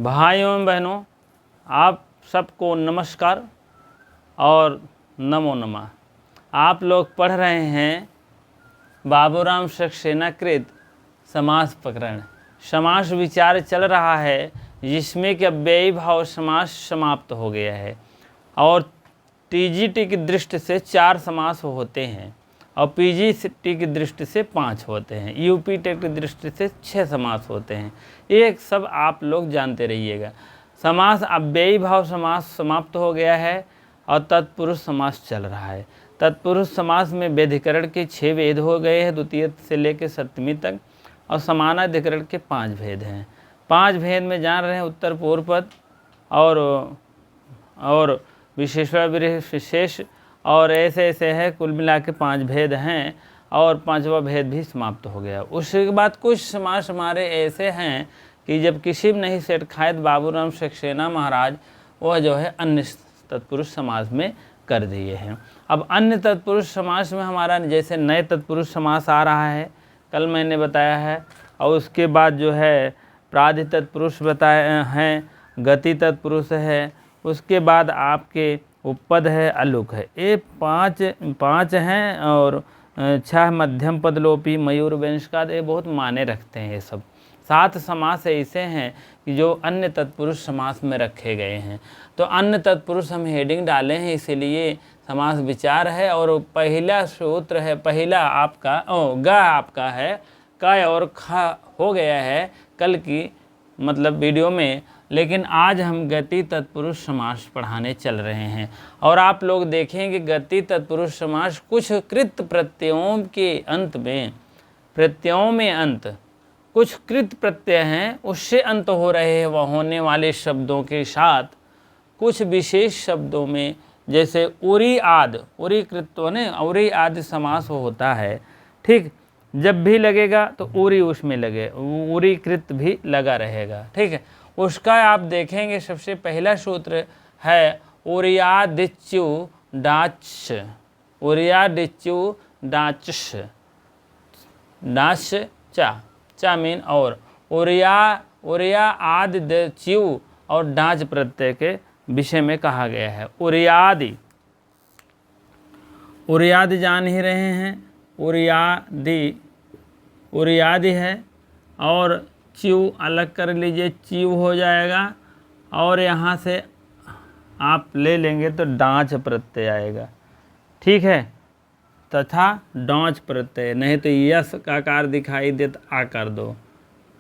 भाइयों एवं बहनों, आप सबको नमस्कार और नमो नमः। आप लोग पढ़ रहे हैं बाबूराम सक्सेना कृत समास प्रकरण। समास विचार चल रहा है जिसमें कि अव्ययी भाव समास समाप्त हो गया है और टीजीटी की दृष्टि से 4 समास होते हैं और पीजीटी की दृष्टि से 5 होते हैं, यूपीटी की दृष्टि से 6 समास होते हैं। ये सब आप लोग जानते रहिएगा। समास अव्ययी भाव समास समाप्त हो गया है और तत्पुरुष समास चल रहा है। तत्पुरुष समास में व्यधिकरण के 6 भेद हो गए हैं, द्वितीय से लेकर सप्तमी तक, और समानाधिकरण के 5 भेद हैं। 5 भेद में जान रहे हैं उत्तर पूर्व पद और विशेष और ऐसे ऐसे है, कुल मिला के 5 भेद हैं और 5वां भेद भी समाप्त हो गया। उसके बाद कुछ समास हमारे ऐसे हैं कि जब किसी भी नहीं सेट खाए तो बाबूराम सक्सेना महाराज वह जो है अन्य तत्पुरुष समास में कर दिए हैं। अब अन्य तत्पुरुष समास में हमारा जैसे नए तत्पुरुष समास आ रहा है, कल मैंने बताया है, और उसके बाद जो है प्राधि तत्पुरुष बताए हैं, गति तत्पुरुष है, उसके बाद आपके उपपद है, अलुक है। ये पाँच हैं और 6 मध्यम पद लोपी मयूर वंशकार, ये बहुत माने रखते हैं। ये सब 7 समास ऐसे हैं कि जो अन्य तत्पुरुष समास में रखे गए हैं। तो अन्य तत्पुरुष हम हेडिंग डाले हैं, इसीलिए समास विचार है। और पहला सूत्र है, पहला आपका ग आपका है, क और ख हो गया है कल की मतलब वीडियो में, लेकिन आज हम गति तत्पुरुष समास पढ़ाने चल रहे हैं। और आप लोग देखेंगे गति तत्पुरुष समास कुछ कृत प्रत्ययों के अंत में, प्रत्ययों में अंत कुछ कृत प्रत्यय हैं, उससे अंत हो रहे हैं वह होने वाले शब्दों के साथ कुछ विशेष शब्दों में, जैसे उरी आद, उरी कृत्व ने उरी आदि समास होता है। ठीक, जब भी लगेगा तो उरी उसमें लगे, उरी कृत भी लगा रहेगा। ठीक है, उसका आप देखेंगे सबसे पहला सूत्र है उरियादिच्यु डाच, उरियादिच्यु डाचश, डाच चा मीन और उरिया आदि च्यू और डाच प्रत्यय के विषय में कहा गया है। उरियादि जान ही रहे हैं, उरियादि है और च्यू अलग कर लीजिए, च्यू हो जाएगा और यहाँ से आप ले लेंगे तो डांच प्रत्यय आएगा। ठीक है, तथा डांच प्रत्यय, नहीं तो यस का आकार दिखाई दे तो आ कर दो।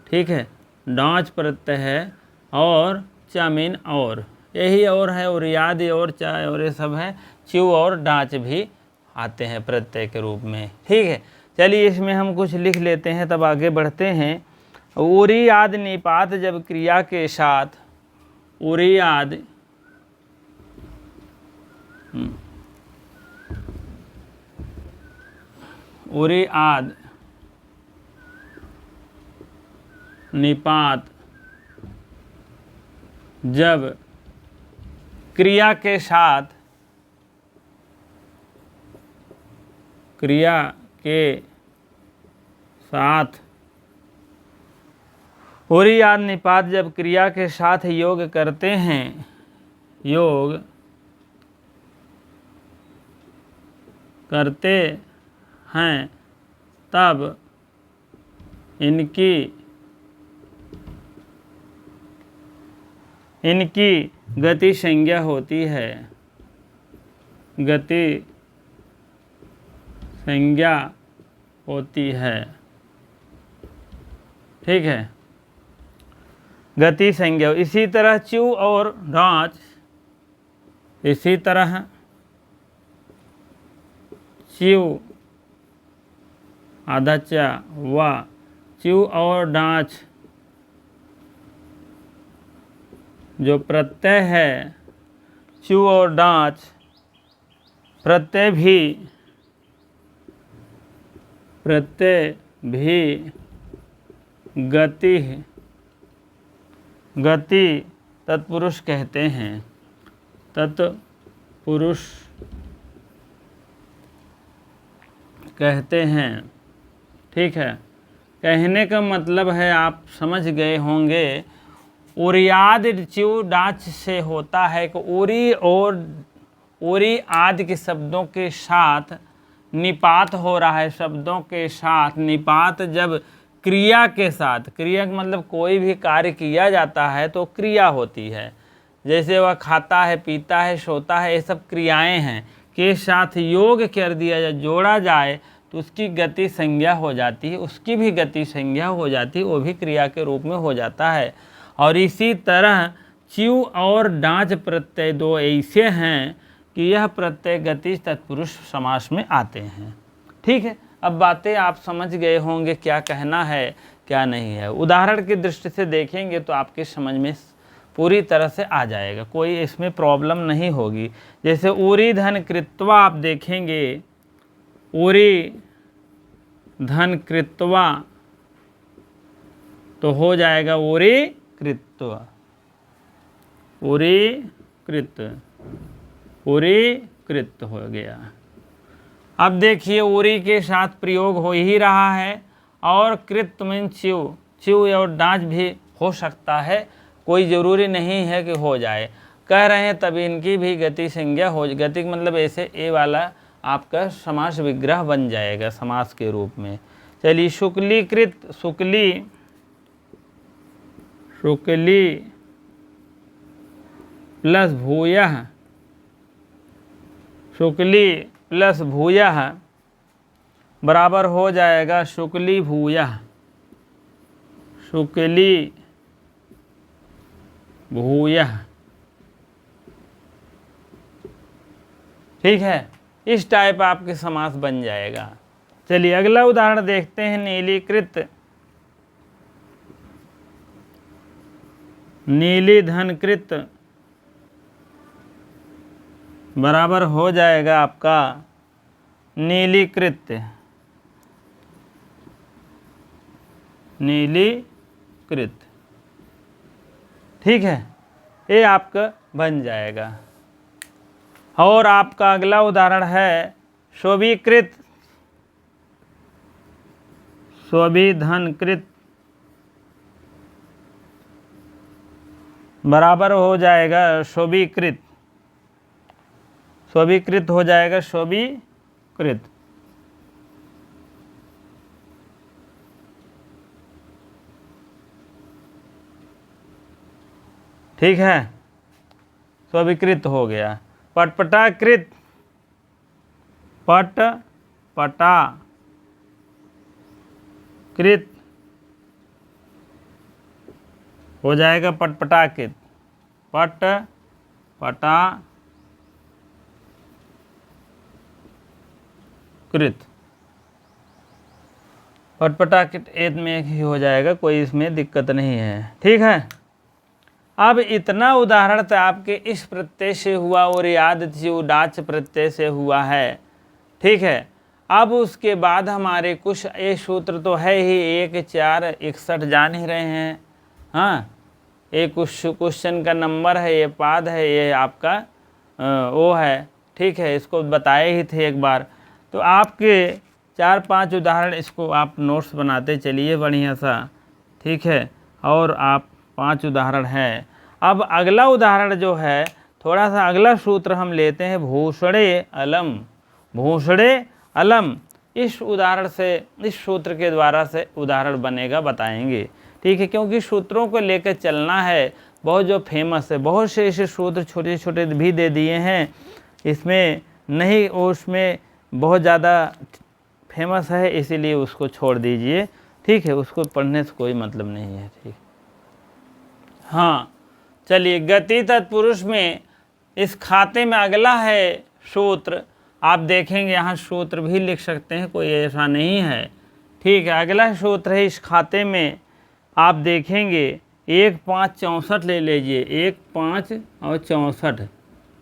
ठीक है, डांच प्रत्यय है और चामीन और यही और है, और याद और चाय और ये सब है, च्यू और डांच भी आते हैं प्रत्यय के रूप में। ठीक है, चलिए इसमें हम कुछ लिख लेते हैं तब आगे बढ़ते हैं। उरी आदि निपात जब क्रिया के साथ, उरी आदि उरी आदि निपात जब क्रिया के साथ, क्रिया के साथ उरी आदि निपात जब क्रिया के साथ योग करते हैं, योग करते हैं, तब इनकी गति संज्ञा होती है, गति संज्ञा होती है। ठीक है, गति संज्ञा। इसी तरह च्यू और डांच, इसी तरह च्यू आधा चा व च्यू और डांच जो प्रत्यय है, च्यू और डांच प्रत्यय भी गति तत्पुरुष कहते हैं, तत्पुरुष कहते हैं। ठीक है, कहने का मतलब है आप समझ गए होंगे उरियाद च्यू डाच से होता है कि उरी और उरी आदि के शब्दों के साथ निपात हो रहा है। शब्दों के साथ निपात जब क्रिया के साथ, क्रिया का मतलब कोई भी कार्य किया जाता है तो क्रिया होती है। जैसे वह खाता है, पीता है, सोता है, ये सब क्रियाएं हैं के साथ योग कर दिया जाए, जोड़ा जाए तो उसकी गति संज्ञा हो जाती है, उसकी भी गति संज्ञा हो जाती है, वो भी क्रिया के रूप में हो जाता है। और इसी तरह च्यू और डांच प्रत्यय दो ऐसे हैं कि यह प्रत्यय गति तत्पुरुष समास में आते हैं। ठीक है, अब बातें आप समझ गए होंगे क्या कहना है क्या नहीं है। उदाहरण की दृष्टि से देखेंगे तो आपके समझ में पूरी तरह से आ जाएगा, कोई इसमें प्रॉब्लम नहीं होगी। जैसे उरी धन कृत्वा आप देखेंगे, उरी धन कृत्वा तो हो जाएगा उरी कृत्वा, उरी कृत, उरी कृत हो गया। अब देखिए उरी के साथ प्रयोग हो ही रहा है और कृत मीन च्यू, च्यू और डांच भी हो सकता है, कोई ज़रूरी नहीं है कि हो जाए। कह रहे हैं तभी इनकी भी गति संज्ञा हो, गति मतलब ऐसे ए वाला आपका समास विग्रह बन जाएगा समास के रूप में। चलिए शुक्लीकृत, शुक्ली, शुक्ली प्लस भूयः, शुक्ली प्लस भूयः बराबर हो जाएगा शुक्ली भूयः, शुक्ली भूयः। ठीक है, इस टाइप आपके समास बन जाएगा। चलिए अगला उदाहरण देखते हैं। नीलीकृत, नीली धनकृत बराबर हो जाएगा आपका नीलीकृत, नीलीकृत। ठीक है, ये आपका बन जाएगा। और आपका अगला उदाहरण है शोभीकृत, शोभिधनकृत बराबर हो जाएगा शोभीकृत, शोभीकृत हो जाएगा शोभीकृत। ठीक है, शोभीकृत हो गया। पटपटाकृत, पटपटा कृत हो जाएगा पटपटाकृत, पटपटा कृत, पटपटाकृत एत में एक ही हो जाएगा, कोई इसमें दिक्कत नहीं है। ठीक है, अब इतना उदाहरण तो आपके इस प्रत्यय से हुआ और याद डाच प्रत्यय से हुआ है। ठीक है, अब उसके बाद हमारे कुछ ये सूत्र तो है ही, 1 4 61 जान ही रहे हैं। हाँ, ये कुछ क्वेश्चन का नंबर है, ये पाद है, ये आपका वो है। ठीक है, इसको बताए ही थे एक बार। तो आपके 4-5 उदाहरण, इसको आप नोट्स बनाते चलिए बढ़िया सा। ठीक है, और आप 5 उदाहरण है। अब अगला उदाहरण जो है, थोड़ा सा अगला सूत्र हम लेते हैं, भूषणे अलम, भूषणे अलम। इस उदाहरण से, इस सूत्र के द्वारा से उदाहरण बनेगा, बताएंगे। ठीक है, क्योंकि सूत्रों को लेकर चलना है, बहुत जो फेमस है। बहुत से ऐसे सूत्र छोटे छोटे भी दे दिए हैं, इसमें नहीं, उसमें बहुत ज़्यादा फेमस है, इसीलिए उसको छोड़ दीजिए। ठीक है, उसको पढ़ने से कोई मतलब नहीं है। ठीक, हाँ चलिए, गति तत्पुरुष में इस खाते में अगला है सूत्र। आप देखेंगे यहाँ सूत्र भी लिख सकते हैं, कोई ऐसा नहीं है। ठीक है, अगला सूत्र है इस खाते में, आप देखेंगे 1 5 64 ले लीजिए, 1 5 और 64।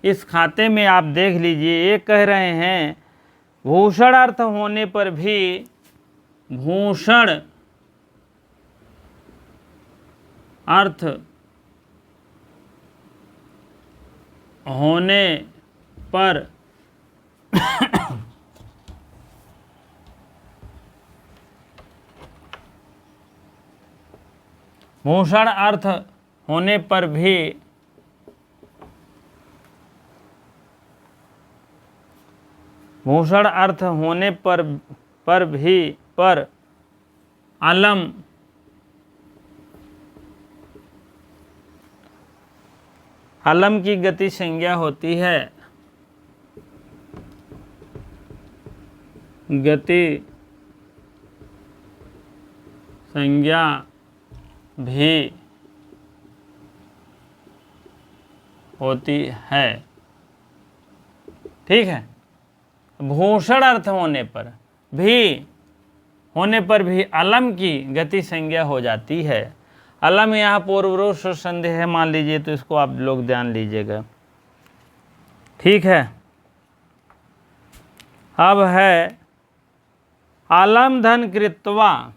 इस खाते में आप देख लीजिए, ये कह रहे हैं भूषण अर्थ होने पर भी, भूषण अर्थ होने पर भूषण अर्थ होने पर भी भूषण अर्थ होने पर भी पर अलम की गति संज्ञा होती है। गति संज्ञा भी होती है। ठीक है, भूषण अर्थ होने पर भी अलम की गति संज्ञा हो जाती है। अलम यहाँ पूर्वरूप संधि है मान लीजिए, तो इसको आप लोग ध्यान लीजिएगा। ठीक है, अब है अलम धन कृत्वा।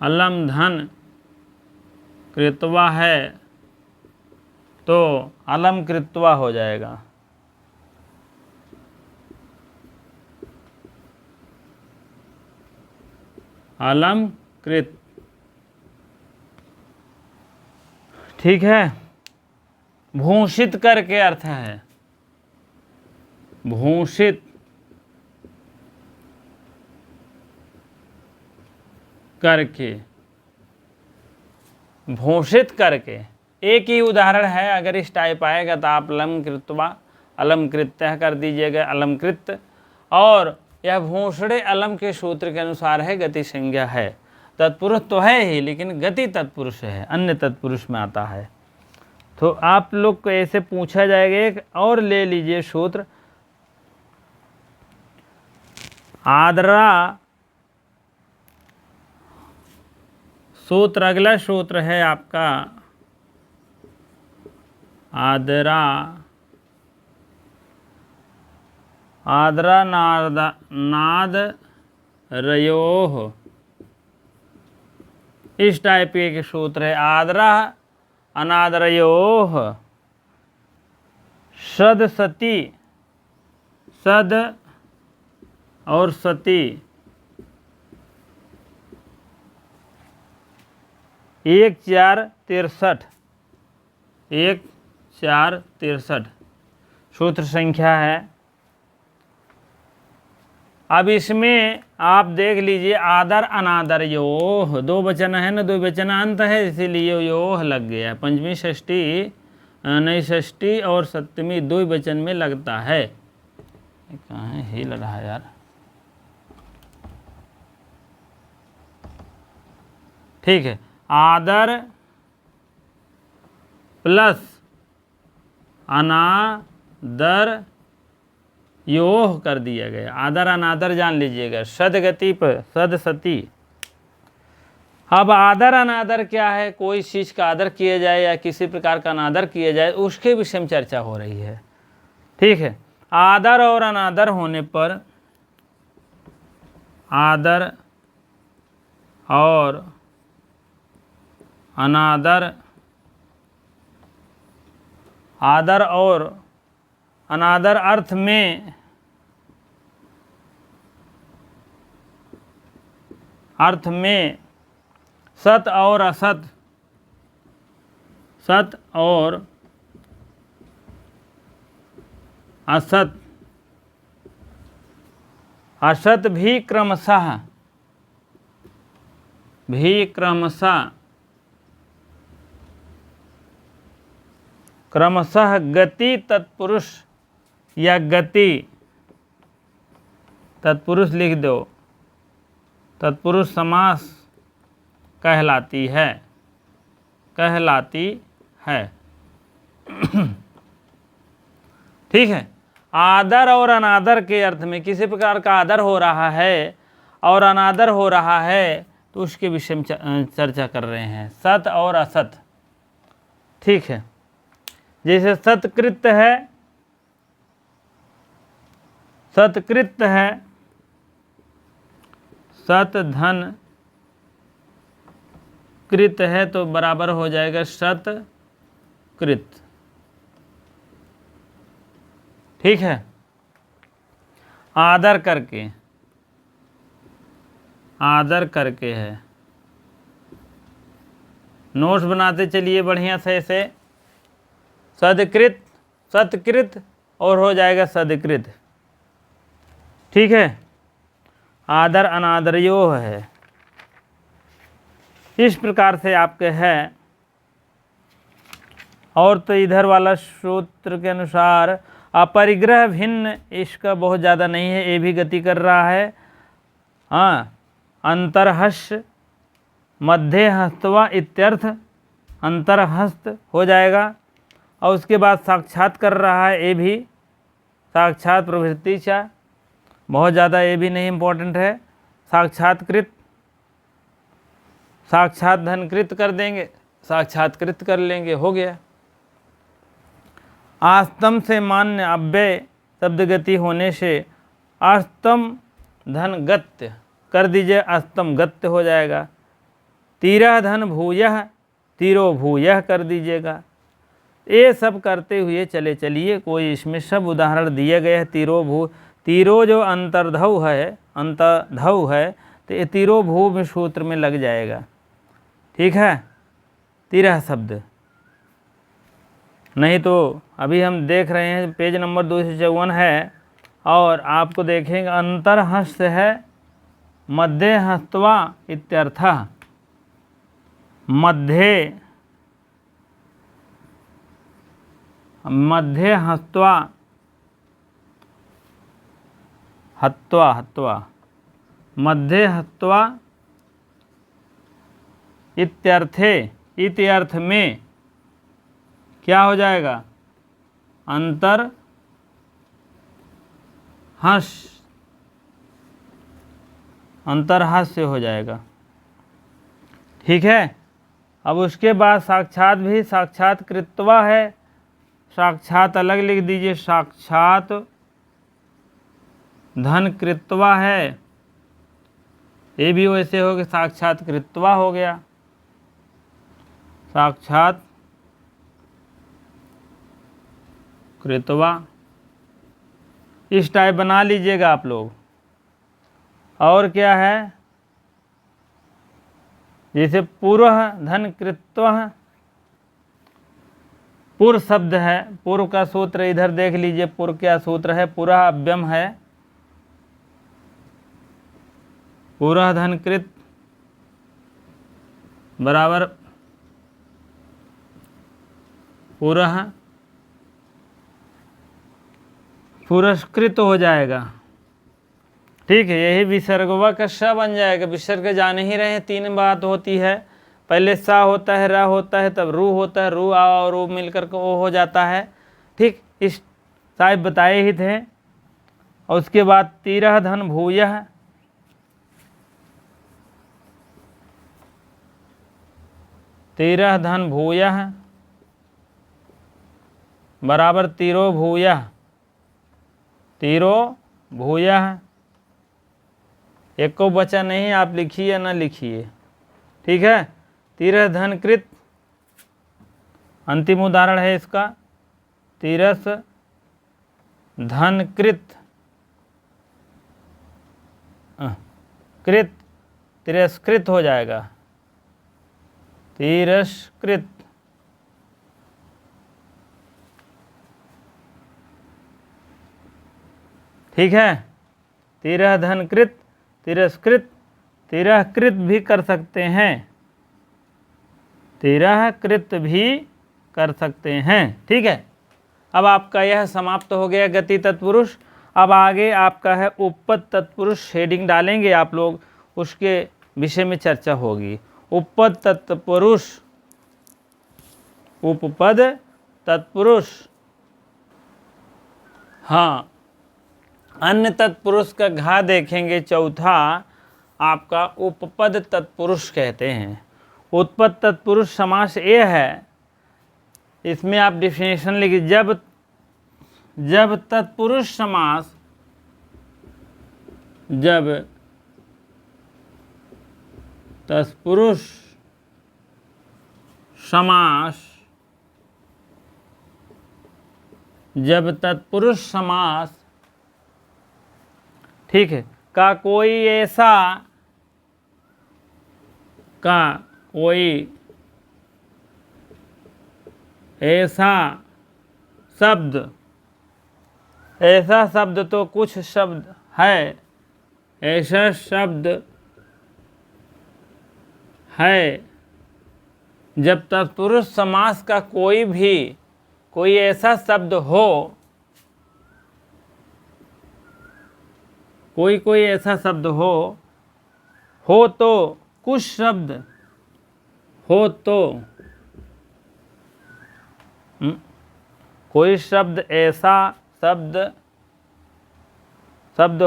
अलम धन कृत्वा है तो अलम कृत्वा हो जाएगा। अलम कृत। ठीक है, भूषित करके अर्थ है। भूषित करके, भूषित करके। एक ही उदाहरण है, अगर इस टाइप आएगा तो आप लम कृत्वा अलमकृत्य कर दीजिएगा, अलमकृत। और यह भूषणे अलम के सूत्र के अनुसार है, गति संज्ञा है। तत्पुरुष तो है ही, लेकिन गति तत्पुरुष है, अन्य तत्पुरुष में आता है। तो आप लोग को ऐसे पूछा जाएगा। एक और ले लीजिए सूत्र, आदरा। सूत्र, अगला सूत्र है आपका आदरा। आदरा नाद रयोह, इस टाइप के एक सूत्र है। आदरा अनादरयोह सद सती, सद और सती 1 4 63, 1 4 63 सूत्र संख्या है। अब इसमें आप देख लीजिए, आदर अनादर योह, दो वचन है ना, दो वचन अंत है, इसीलिए योह लग गया। पंचमी षष्ठी, नई षष्ठी और सप्तमी दो वचन में लगता है। कहाँ है, हिल रहा है यार। ठीक है, आदर प्लस अनादर योह कर दिया गया। आदर अनादर जान लीजिएगा, सदगति पर सद सती। अब आदर अनादर क्या है? कोई चीज़ का आदर किया जाए या किसी प्रकार का अनादर किया जाए, उसके विषय में चर्चा हो रही है। ठीक है, आदर और अनादर होने पर, आदर और अनादर, आदर और अनादर अर्थ में, अर्थ में सत और असत, सत और असत, असत भी क्रमशः, क्रमशः गति तत्पुरुष या गति तत्पुरुष लिख दो, तत्पुरुष समास कहलाती है, कहलाती है। ठीक है, आदर और अनादर के अर्थ में किसी प्रकार का आदर हो रहा है और अनादर हो रहा है, तो उसके विषय में चर्चा कर रहे हैं, सत और असत। ठीक है, जैसे सत्कृत है, सत्कृत है, सत धन कृत है तो बराबर हो जाएगा सतकृत। ठीक है, आदर करके, आदर करके है, नोट्स बनाते चलिए बढ़िया से ऐसे। सदकृत, सत्कृत और हो जाएगा सदकृत। ठीक है, आदर अनादरयो है। इस प्रकार से आपके है। और तो इधर वाला सूत्र के अनुसार अपरिग्रह भिन्न, इसका बहुत ज़्यादा नहीं है, ये भी गति कर रहा है। हाँ, अंतरहस्य मध्य हस्तवा इत्यर्थ, अंतरहस्त हो जाएगा। और उसके बाद साक्षात कर रहा है, ये भी साक्षात प्रवृत्ति चा, बहुत ज़्यादा ये भी नहीं इम्पोर्टेंट है। साक्षात्कृत, साक्षात धनकृत कर देंगे, साक्षात्कृत कर लेंगे, हो गया। आस्तम से मान्य अव्यय शब्द गति होने से अस्तम धन गत्य कर दीजिए, अस्तम गत्य हो जाएगा। तीरह धन भूयः, तीरो भूयः कर दीजिएगा। ये सब करते हुए चले चलिए, कोई इसमें सब उदाहरण दिए गए हैं। तीरो जो अंतर्धव है, अंतर्धव है, तो ये तीरो भू में सूत्र में लग जाएगा। ठीक है, तीरह शब्द नहीं तो अभी हम देख रहे हैं पेज नंबर 254 है, और आपको देखेंगे अंतरहस्त है मध्य हस्तवा इत्यर्थः, मध्य हस्तवा हत्वा मध्य हत्वा इत्यर्थे, इत्यर्थ में क्या हो जाएगा, अंतर अंतरहास्य हो जाएगा। ठीक है, अब उसके बाद साक्षात भी साक्षात कृत्वा है, साक्षात अलग लिख दीजिए, साक्षात धन कृत्वा है, ये भी वैसे हो कि साक्षात कृत्वा हो गया, साक्षात कृत्वा, इस टाइप बना लीजिएगा आप लोग। और क्या है, जैसे पूर्व धन कृत्वा, पूर्व शब्द है, पूर्व का सूत्र इधर देख लीजिए, पूर्व क्या सूत्र है, पूरा अव्यम है, पूरा धनकृत बराबर पूरा पुरस्कृत हो जाएगा। ठीक है, यही विसर्गवा का स बन जाएगा। विसर्ग जान ही रहे, तीन बात होती है, पहले सा होता है, रा होता है, तब रू होता है, रू आ और रू मिलकर के ओ हो जाता है। ठीक, इस साहिब बताए ही थे। और उसके बाद तीरह धन भूयः, तीरह धन भूयः बराबर तीरो भूयः, तीरो भूयः, एक को बचा नहीं, आप लिखिए ना लिखिए। ठीक है, तीरह धनकृत अंतिम उदाहरण है इसका, तीरस धनकृत कृत तिरस्कृत हो जाएगा, तिरस्कृत। ठीक है, तीरह धनकृत, तिरस्कृत, तीरह कृत भी कर सकते हैं, तीरह कृत भी कर सकते हैं। ठीक है, अब आपका यह समाप्त हो गया गति तत्पुरुष। अब आगे आपका है उपपद तत्पुरुष, हेडिंग डालेंगे आप लोग, उसके विषय में चर्चा होगी। उपपद तत्पुरुष, उपपद तत्पुरुष, हाँ, अन्य तत्पुरुष का घा देखेंगे चौथा, आपका उपपद तत्पुरुष कहते हैं। उत्पद तत्पुरुष समास ये है, इसमें आप डिफिनेशन लिखिए, जब तत्पुरुष समास, जब तत्पुरुष समास, जब तत्पुरुष समास, ठीक है, का कोई ऐसा शब्द, ऐसा शब्द तो कुछ शब्द है, ऐसा शब्द है। जब तत्पुरुष समास का कोई ऐसा शब्द हो, कोई ऐसा शब्द हो तो कुछ शब्द हो तो कोई शब्द ऐसा शब्द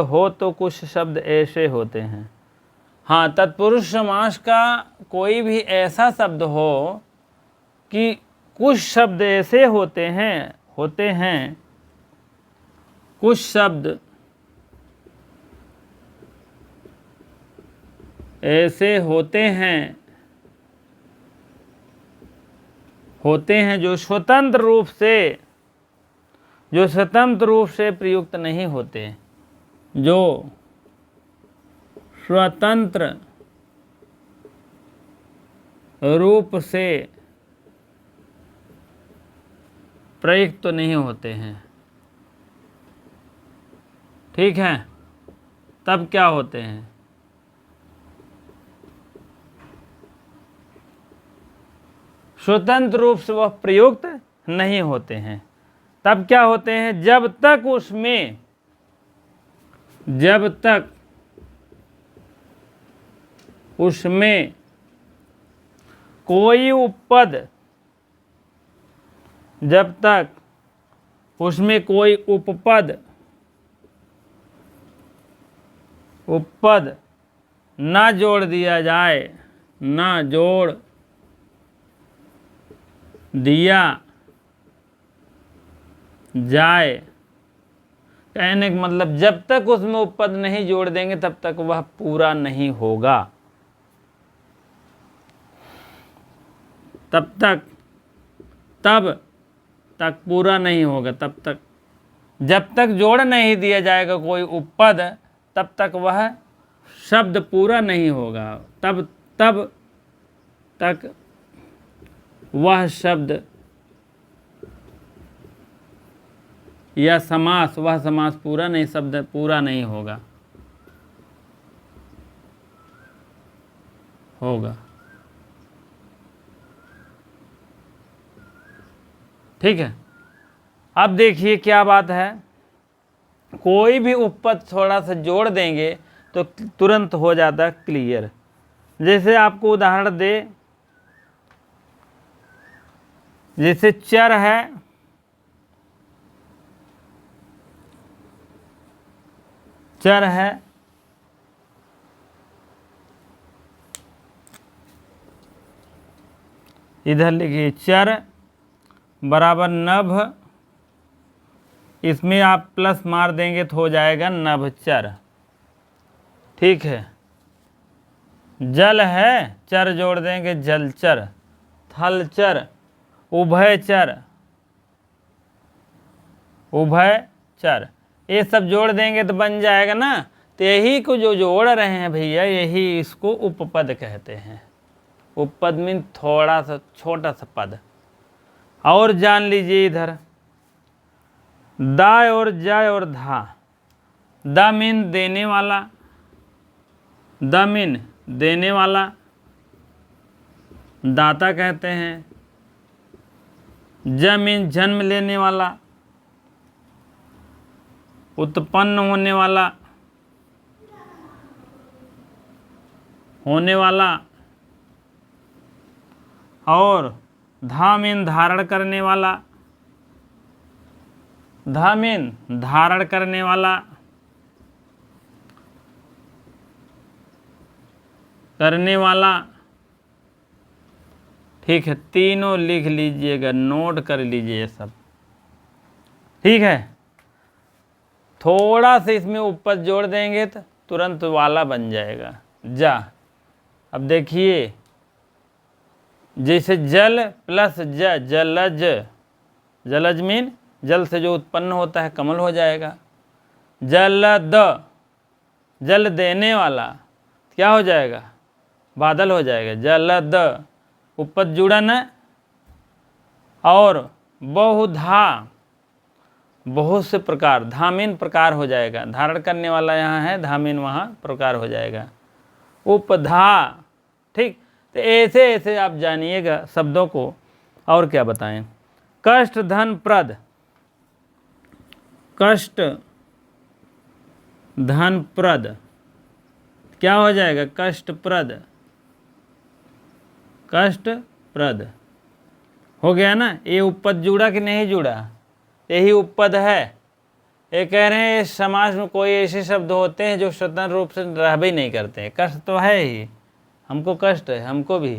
हो तो कुछ शब्द ऐसे होते हैं। हाँ, तत्पुरुष समास का कोई भी ऐसा शब्द हो कि कुछ शब्द ऐसे होते हैं कुछ शब्द ऐसे होते हैं जो स्वतंत्र रूप से प्रयुक्त नहीं होते, जो स्वतंत्र रूप से प्रयुक्त नहीं होते हैं। ठीक है, तब क्या होते हैं? स्वतंत्र रूप से वह प्रयुक्त नहीं होते हैं। तब क्या होते हैं? जब तक उसमें कोई उपपद, जब तक उसमें कोई उपपद ना जोड़ दिया जाए, ना जोड़ दिया जाए। कहने का मतलब जब तक उसमें उपपद नहीं जोड़ देंगे तब तक वह पूरा नहीं होगा, तब तक पूरा नहीं होगा। तब तक जब तक जोड़ नहीं दिया जाएगा कोई उपपद, तब तक वह शब्द पूरा नहीं होगा। तब तक वह शब्द या समास, वह समास पूरा नहीं, शब्द पूरा नहीं होगा। ठीक है, अब देखिए क्या बात है। कोई भी उपपद थोड़ा सा जोड़ देंगे तो तुरंत हो जाता क्लियर। जैसे आपको उदाहरण दे, जैसे चर है, इधर लिखिए चर बराबर नभ, इसमें आप प्लस मार देंगे तो हो जाएगा नभचर। ठीक है, जल है, चर जोड़ देंगे जलचर, थलचर, उभयचर, ये सब जोड़ देंगे तो बन जाएगा ना। तो यही को जो जोड़ रहे हैं भैया, यही इसको उपपद कहते हैं। उपपद मीन थोड़ा सा छोटा सा पद। और जान लीजिए इधर दा और जा और धा। दा मीन देने वाला, दाता कहते हैं। ज मीन जन्म लेने वाला, उत्पन्न होने वाला। और धा मीन धारण करने वाला, करने वाला। ठीक है, तीनों लिख लीजिएगा, नोट कर लीजिए ये सब। ठीक है, थोड़ा सा इसमें उपपद जोड़ देंगे तो तुरंत वाला बन जाएगा जा। अब देखिए, जैसे जल प्लस जलज, जलज मीन जल से जो उत्पन्न होता है कमल हो जाएगा। जलद, जल देने वाला, क्या हो जाएगा? बादल हो जाएगा। जलद, उपपद जुड़ा न। और बहुधा, बहुत से प्रकार, धामीन प्रकार हो जाएगा, धारण करने वाला यहाँ है, धामीन वहाँ प्रकार हो जाएगा। उपधा, ठीक। तो ऐसे ऐसे आप जानिएगा शब्दों को। और क्या बताएं? कष्ट धन प्रद, कष्ट धन प्रद क्या हो जाएगा? कष्टप्रद, कष्टप्रद हो गया ना। ये उपपद जुड़ा कि नहीं जुड़ा? यही उपपद है। ये कह रहे हैं इस समाज में कोई ऐसे शब्द होते हैं जो स्वतंत्र रूप से रह भी नहीं करते। कष्ट तो है ही, हमको कष्ट है, हमको भी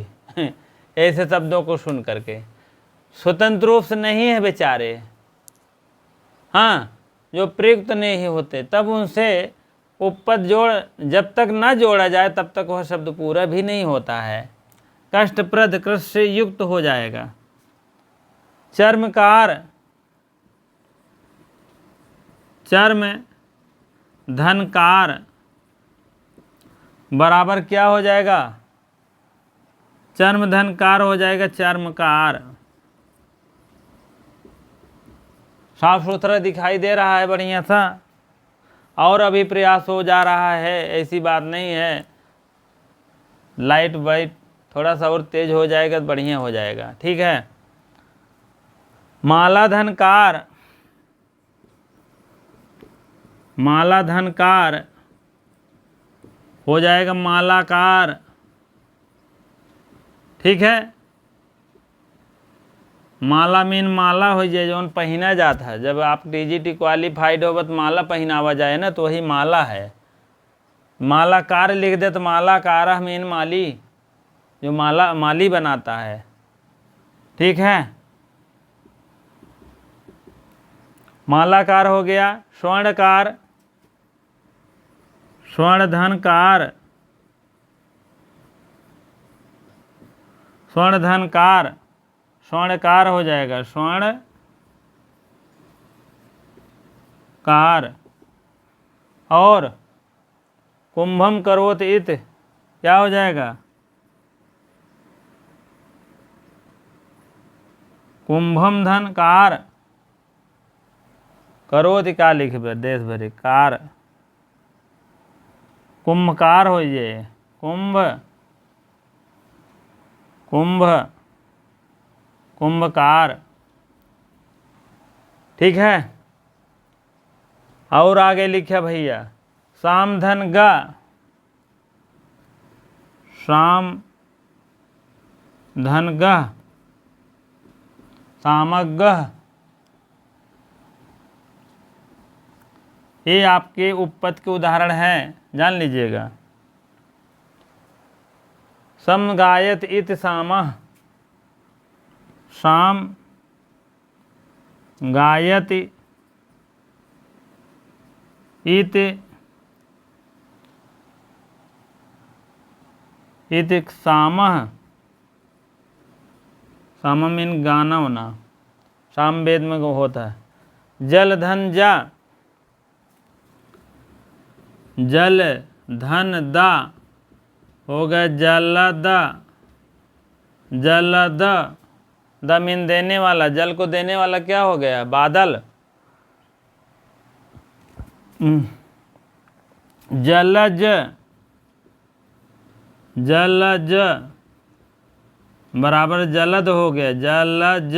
ऐसे शब्दों को सुन करके स्वतंत्र रूप से नहीं है बेचारे, हाँ, जो प्रयुक्त नहीं होते, तब उनसे उपपद जोड़, जब तक न जोड़ा जाए तब तक वह शब्द पूरा भी नहीं होता है। कष्टप्रद कृष्ण से युक्त हो जाएगा। चर्मकार, चर्म धनकार बराबर क्या हो जाएगा? चर्म धनकार हो जाएगा, चर्मकार। साफ सुथरा दिखाई दे रहा है बढ़िया सा, और अभी प्रयास हो जा रहा है, ऐसी बात नहीं है। लाइट वाइट थोड़ा सा और तेज हो जाएगा तो बढ़िया हो जाएगा, ठीक है। माला धनकार, माला धनकार हो जाएगा मालाकार, ठीक है। माला मीन माला हो जाए जौन पहना जाता है। जब आप टीजीटी क्वालिफाइड हो तो माला पहनावा जाए ना, तो वही माला है। मालाकार लिख दे तो मालाकार मीन माली, जो माला माली बनाता है, ठीक है। मालाकार हो गया। स्वर्णकार, स्वर्णधनकार, स्वर्णधनकार, स्वर्णकार हो जाएगा, स्वर्णकार। और कुंभम करोत इत क्या हो जाएगा? कुंभम धनकार, करोत का लिख देश भरी कार, कुंभकार हो जाए, कुंभ, कुंभ, कुंभकार, ठीक है। और आगे लिखा भैया साम धन गा, साम धन गह, सामगह, ये आपके उपपद के उदाहरण हैं, जान लीजिएगा। सम गायत इत सामः, शाम गायत इत, इत सामः, साम मीन गाना होना, साम वेद में होता है। जल धन जा, जल धन दा हो गया जलद, जलद, द मीन देने वाला, जल को देने वाला क्या हो गया? बादल। जलज, जलज बराबर जलद हो गया, जलज।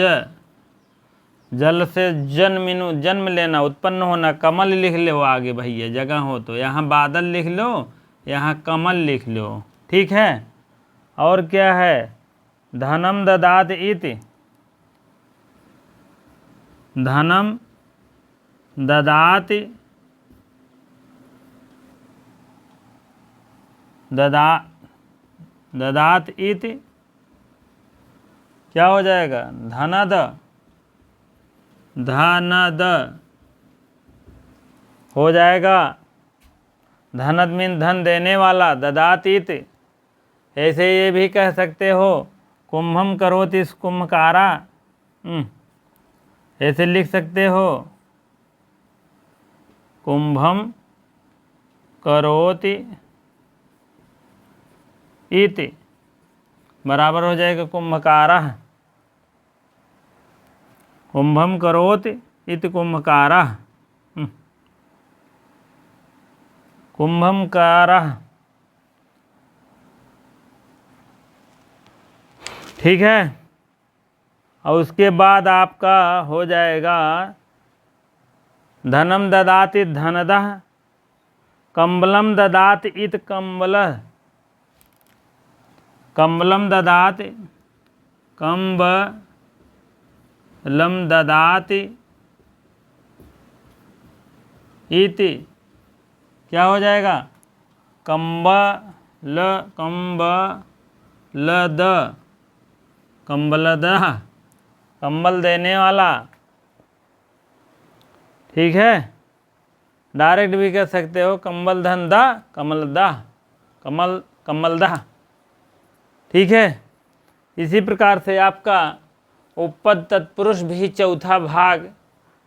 जल से जन्मिनु, जन्म लेना, उत्पन्न होना, कमल लिख लो आगे भैया, जगह हो तो। यहाँ बादल लिख लो, यहाँ कमल लिख लो, ठीक है। और क्या है? धनम ददात इति, धनम ददाति, ददात इति क्या हो जाएगा? धनद, धनद हो जाएगा। धनद मीन धन देने वाला, ददातीत। ऐसे ये भी कह सकते हो कुंभम करोति कुंभकारा, ऐसे लिख सकते हो कुंभम करोति इति बराबर हो जाएगा कुंभकारा। कुंभम करोति इति कुंभकारः। कुंभम कारः, ठीक है। और उसके बाद आपका हो जाएगा धनम ददाति धनदः, कंबलम ददाति इत कंबलः। कंबलम ददाति, कंबलम ददाति इति क्या हो जाएगा? कंबलद, कंबलदः, कंबल देने वाला, ठीक है। डायरेक्ट भी कह सकते हो कंबल धन दा, कमलदा, कमलदा, ठीक है। इसी प्रकार से आपका उपपद तत्पुरुष भी चौथा भाग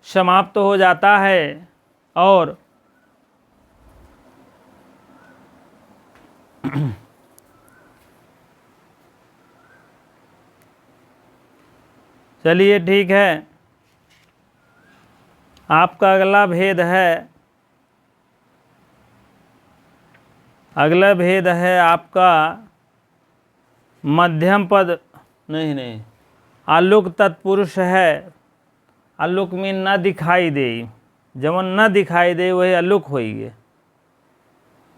समाप्त हो जाता है। और चलिए ठीक है, आपका अगला भेद है, अगला भेद है आपका मध्यम पद, नहीं, आलुक तत्पुरुष है। आलुक में न दिखाई दे, जवन न दिखाई दे वही आलुक होइगे,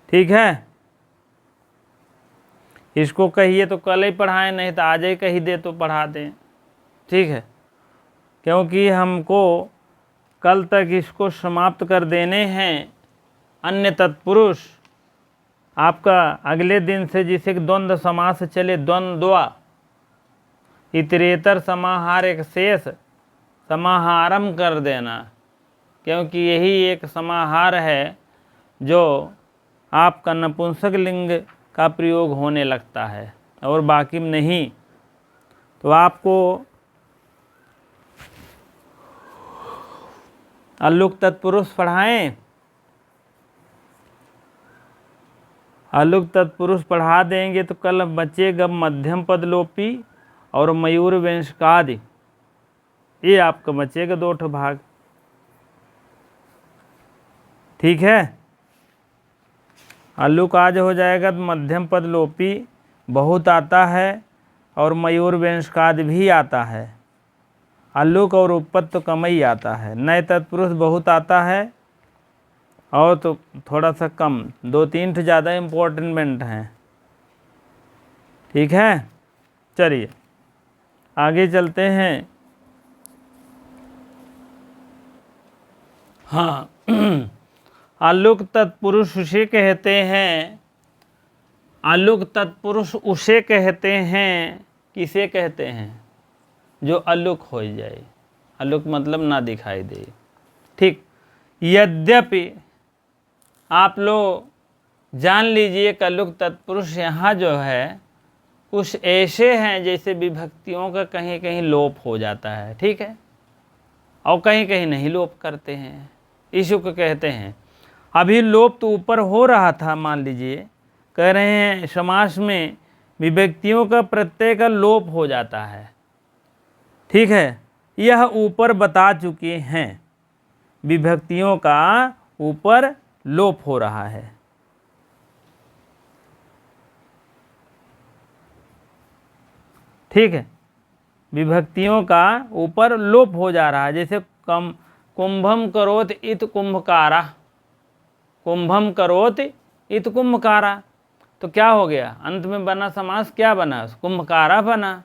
ठीक है। इसको कहिए तो कल ही पढ़ाएं, नहीं तो आज ही कही दे तो पढ़ा दें, ठीक है। क्योंकि हमको कल तक इसको समाप्त कर देने हैं। अन्य तत्पुरुष आपका अगले दिन से जिसे द्वंद्व समास चले, द्वंद्वा, इतरेतर समाहार एक शेष समाहारम कर देना, क्योंकि यही एक समाहार है जो आपका नपुंसक लिंग का प्रयोग होने लगता है और बाकी में नहीं। तो आपको अल्लुक तत्पुरुष पढ़ाएं, अल्लुक तत्पुरुष पढ़ा देंगे तो कल बचेगा मध्यम पद लोपी और मयूर वंशकादि, ये आपका बचेगा 2 भाग, ठीक है। अल्लुक आज हो जाएगा तो मध्यम पद लोपी बहुत आता है और मयूर वंशकादि भी आता है। अल्लुक और उपपद तो कम ही आता है। नए तत्पुरुष बहुत आता है और तो थोड़ा सा कम, 2-3 ज़्यादा इम्पोर्टेंट हैं, ठीक है। चलिए आगे चलते हैं। हाँ, आलुक तत्पुरुष उसे कहते हैं, आलुक तत्पुरुष उसे कहते हैं, किसे कहते हैं? जो अल्लुक हो जाए। अल्लुक मतलब ना दिखाई दे, ठीक। यद्यपि आप लोग जान लीजिए कि अल्लुक तत्पुरुष यहाँ जो है कुछ ऐसे हैं जैसे विभक्तियों का कहीं कहीं लोप हो जाता है, ठीक है, और कहीं कहीं नहीं लोप करते हैं, इसी को कहते हैं। अभी लोप तो ऊपर हो रहा था, मान लीजिए कह रहे हैं समास में विभक्तियों का प्रत्यय का लोप हो जाता है, ठीक है। यह ऊपर बता चुके हैं, विभक्तियों का ऊपर लोप हो रहा है, ठीक है। विभक्तियों का ऊपर लोप हो जा रहा है, जैसे कुंभम करोत इत कुंभकारा, कुंभम करोत इत कुंभकारा, तो क्या हो गया? अंत में बना समास क्या बना? कुंभकारा बना।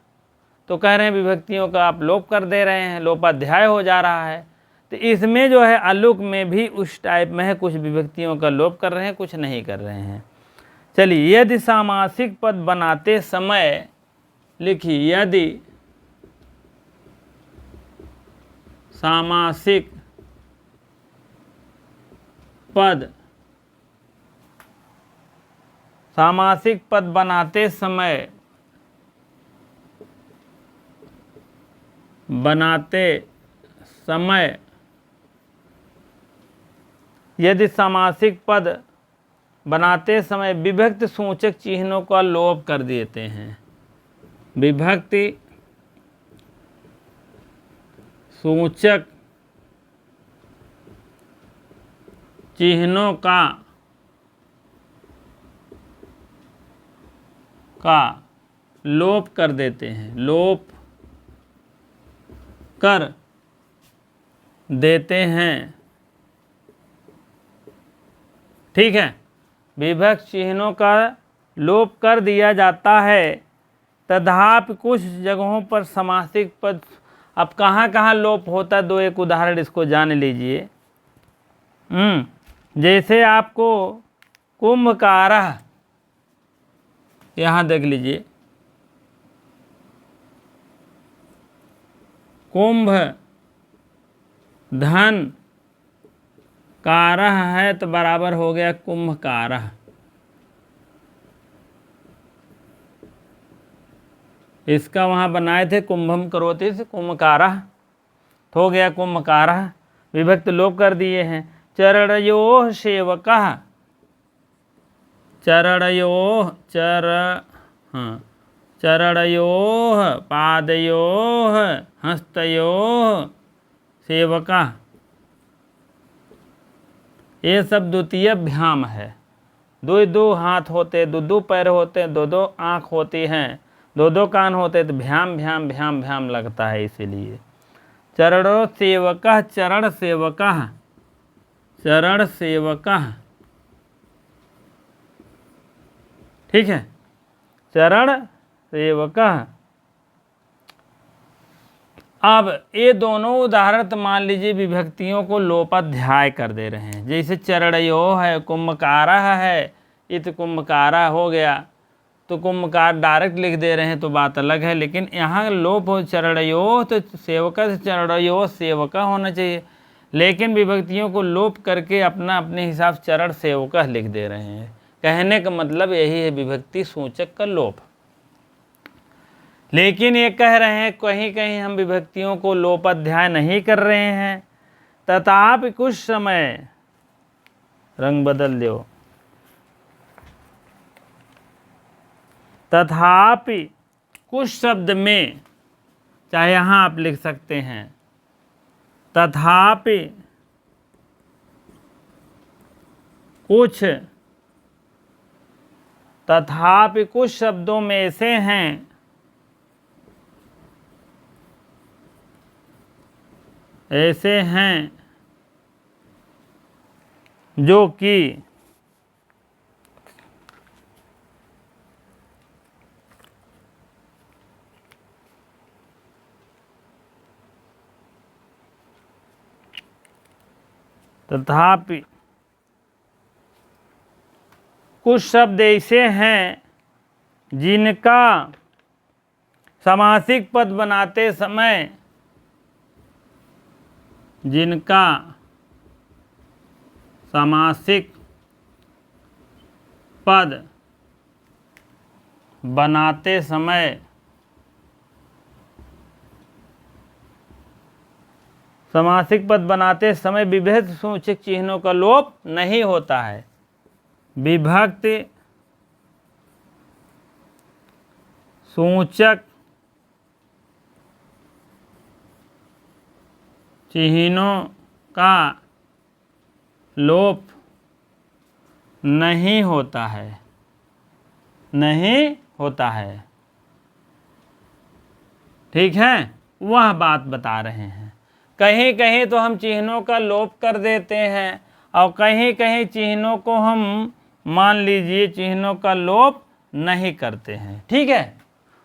तो कह रहे हैं विभक्तियों का आप लोप कर दे रहे हैं, लोपाध्याय हो जा रहा है। तो इसमें जो है अल्लुक में भी उस टाइप में है, कुछ विभक्तियों का लोप कर रहे हैं, कुछ नहीं कर रहे हैं। चलिए, यदि सामासिक पद बनाते समय लिखिए, यदि सामासिक पद, सामासिक पद बनाते समय, यदि सामासिक पद बनाते समय विभक्ति सूचक चिन्हों का लोप कर देते हैं, विभक्ति सूचक चिन्हों का लोप कर देते हैं, लोप कर देते हैं। ठीक है, विभक्त चिन्हों का लोप कर दिया जाता है। तथापि कुछ जगहों पर समासिक पद, अब कहाँ कहाँ लोप होता है, दो एक उदाहरण इसको जान लीजिए। जैसे आपको कुंभकारः, यहाँ देख लीजिए, कुंभ धन कारः है तो बराबर हो गया कुंभकारः। इसका वहाँ बनाए थे कुंभम करोति से कुंभकारः, तो हो गया कुंभकारः। विभक्त लोप कर दिए हैं। चरणयोः सेवकः, चरणयोः चरणयोः पादयोः हस्तयोः सेवकः, ये सब द्वितीय भ्याम है। दो दो हाथ होते, दो दो पैर होते, दो दो आँख होती हैं, दो दो कान होते, तो भ्याम भ्याम भ्याम भ्याम लगता है। इसीलिए चरणों सेवकः, चरण सेवकः, चरण सेवकः। ठीक है, चरण सेवकः। अब ये दोनों उदाहरण मान लीजिए विभक्तियों को लोपाध्याय कर दे रहे हैं। जैसे चरणयो है, कुंभकारः है, इत कुंभकारः हो गया, तो कुंभकार डायरेक्ट लिख दे रहे हैं तो बात अलग है। लेकिन यहाँ लोप हो चरणयो, तो सेवक से चरणयो सेवका होना चाहिए। लेकिन विभक्तियों को लोप करके अपना अपने हिसाब से चरण सेवका लिख दे रहे हैं। कहने का मतलब यही है, विभक्ति सूचक का लोप। लेकिन ये कह रहे हैं कहीं कहीं हम विभक्तियों को लोपाध्याय नहीं कर रहे हैं। तथापि कुछ समय, रंग बदल दो, तथापि कुछ शब्द में, चाहे यहाँ आप लिख सकते हैं तथापि कुछ, तथापि कुछ शब्दों में ऐसे हैं जो कि तथापि कुछ शब्द ऐसे हैं जिनका समासिक पद बनाते समय, जिनका समासिक पद बनाते समय विभक्त सूचक चिन्हों का लोप नहीं होता है। विभक्त सूचक चिन्हों का लोप नहीं होता है, नहीं होता है। ठीक है, वह बात बता रहे हैं। कहीं कहीं तो हम चिन्हों का लोप कर देते हैं और कहीं कहीं चिन्हों को हम मान लीजिए चिन्हों का लोप नहीं करते हैं। ठीक है,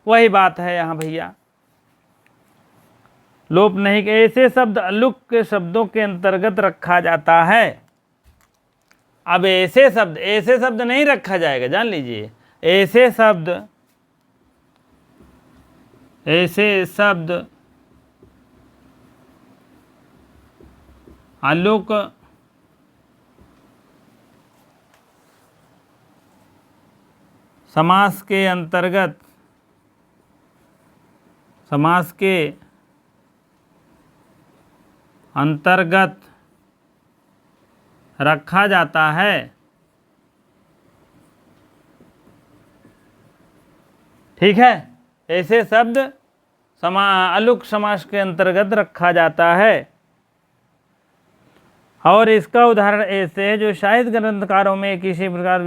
वही बात है यहाँ भैया, लोप नहीं। ऐसे शब्द अलुक के शब्दों के अंतर्गत रखा जाता है। अब ऐसे शब्द नहीं रखा जाएगा, जान लीजिए। ऐसे शब्द अलुक समास के अंतर्गत रखा जाता है। ठीक है, ऐसे शब्द अलुक समास के अंतर्गत रखा जाता है। और इसका उदाहरण ऐसे है, जो साहित्य ग्रंथकारों में किसी प्रकार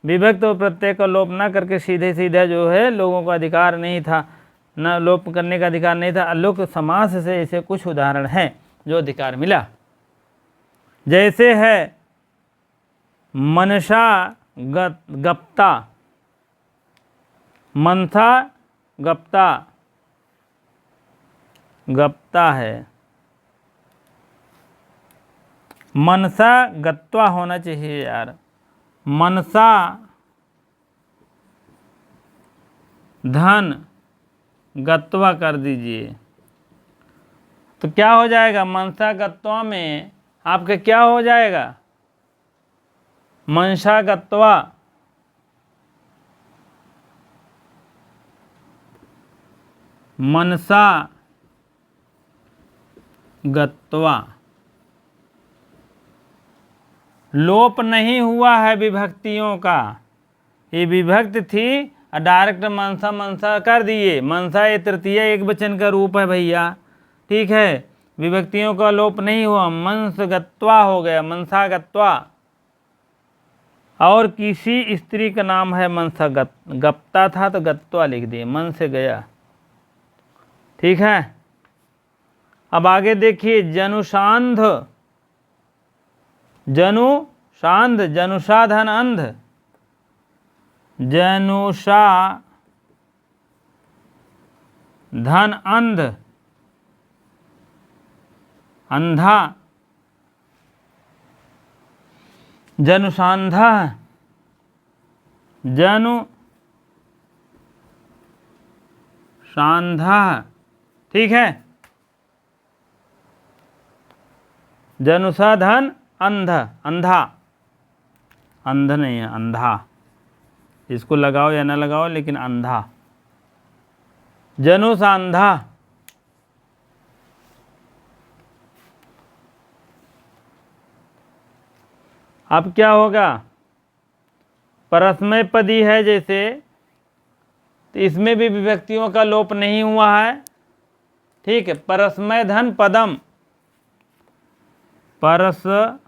विभक्त और प्रत्यय का लोप न करके सीधे सीधे जो है लोगों का अधिकार नहीं था, न लोप करने का अधिकार नहीं था। अलुक समास से ऐसे कुछ उदाहरण हैं जो अधिकार मिला। जैसे है मनसा गप्ता, मनसा गप्ता, गप्ता है, मनसा गत्वा होना चाहिए यार, मनसा धन गत्वा कर दीजिए तो क्या हो जाएगा? मनसा गत्वा में आपके क्या हो जाएगा? मनसा गत्वा, मनसा गत्वा। लोप नहीं हुआ है विभक्तियों का, ये विभक्त थी और डायरेक्ट मनसा मनसा कर दिए। मनसा ये तृतीय एक वचन का रूप है भैया, ठीक है, विभक्तियों का लोप नहीं हुआ, मनस गत्वा हो गया, मनसा गत्वा। और किसी स्त्री का नाम है मनसा गप्ता था तो गत्वा लिख दिए, मन से गया, ठीक है। अब आगे देखिए, जनुषांध, जनुषांध, जनुषा धन अंध, जनुषा धन अंध, अंधा, जनुषांधा, जनुषांधा, ठीक है। जनुषा धन अंध, अंधा, अंध नहीं है, अंधा, इसको लगाओ या ना लगाओ लेकिन अंधा, जनुषांधा। अब क्या होगा? परस्मय पदी है जैसे, तो इसमें भी विभक्तियों का लोप नहीं हुआ है, ठीक है। परस्मय धन पदम, परस्मय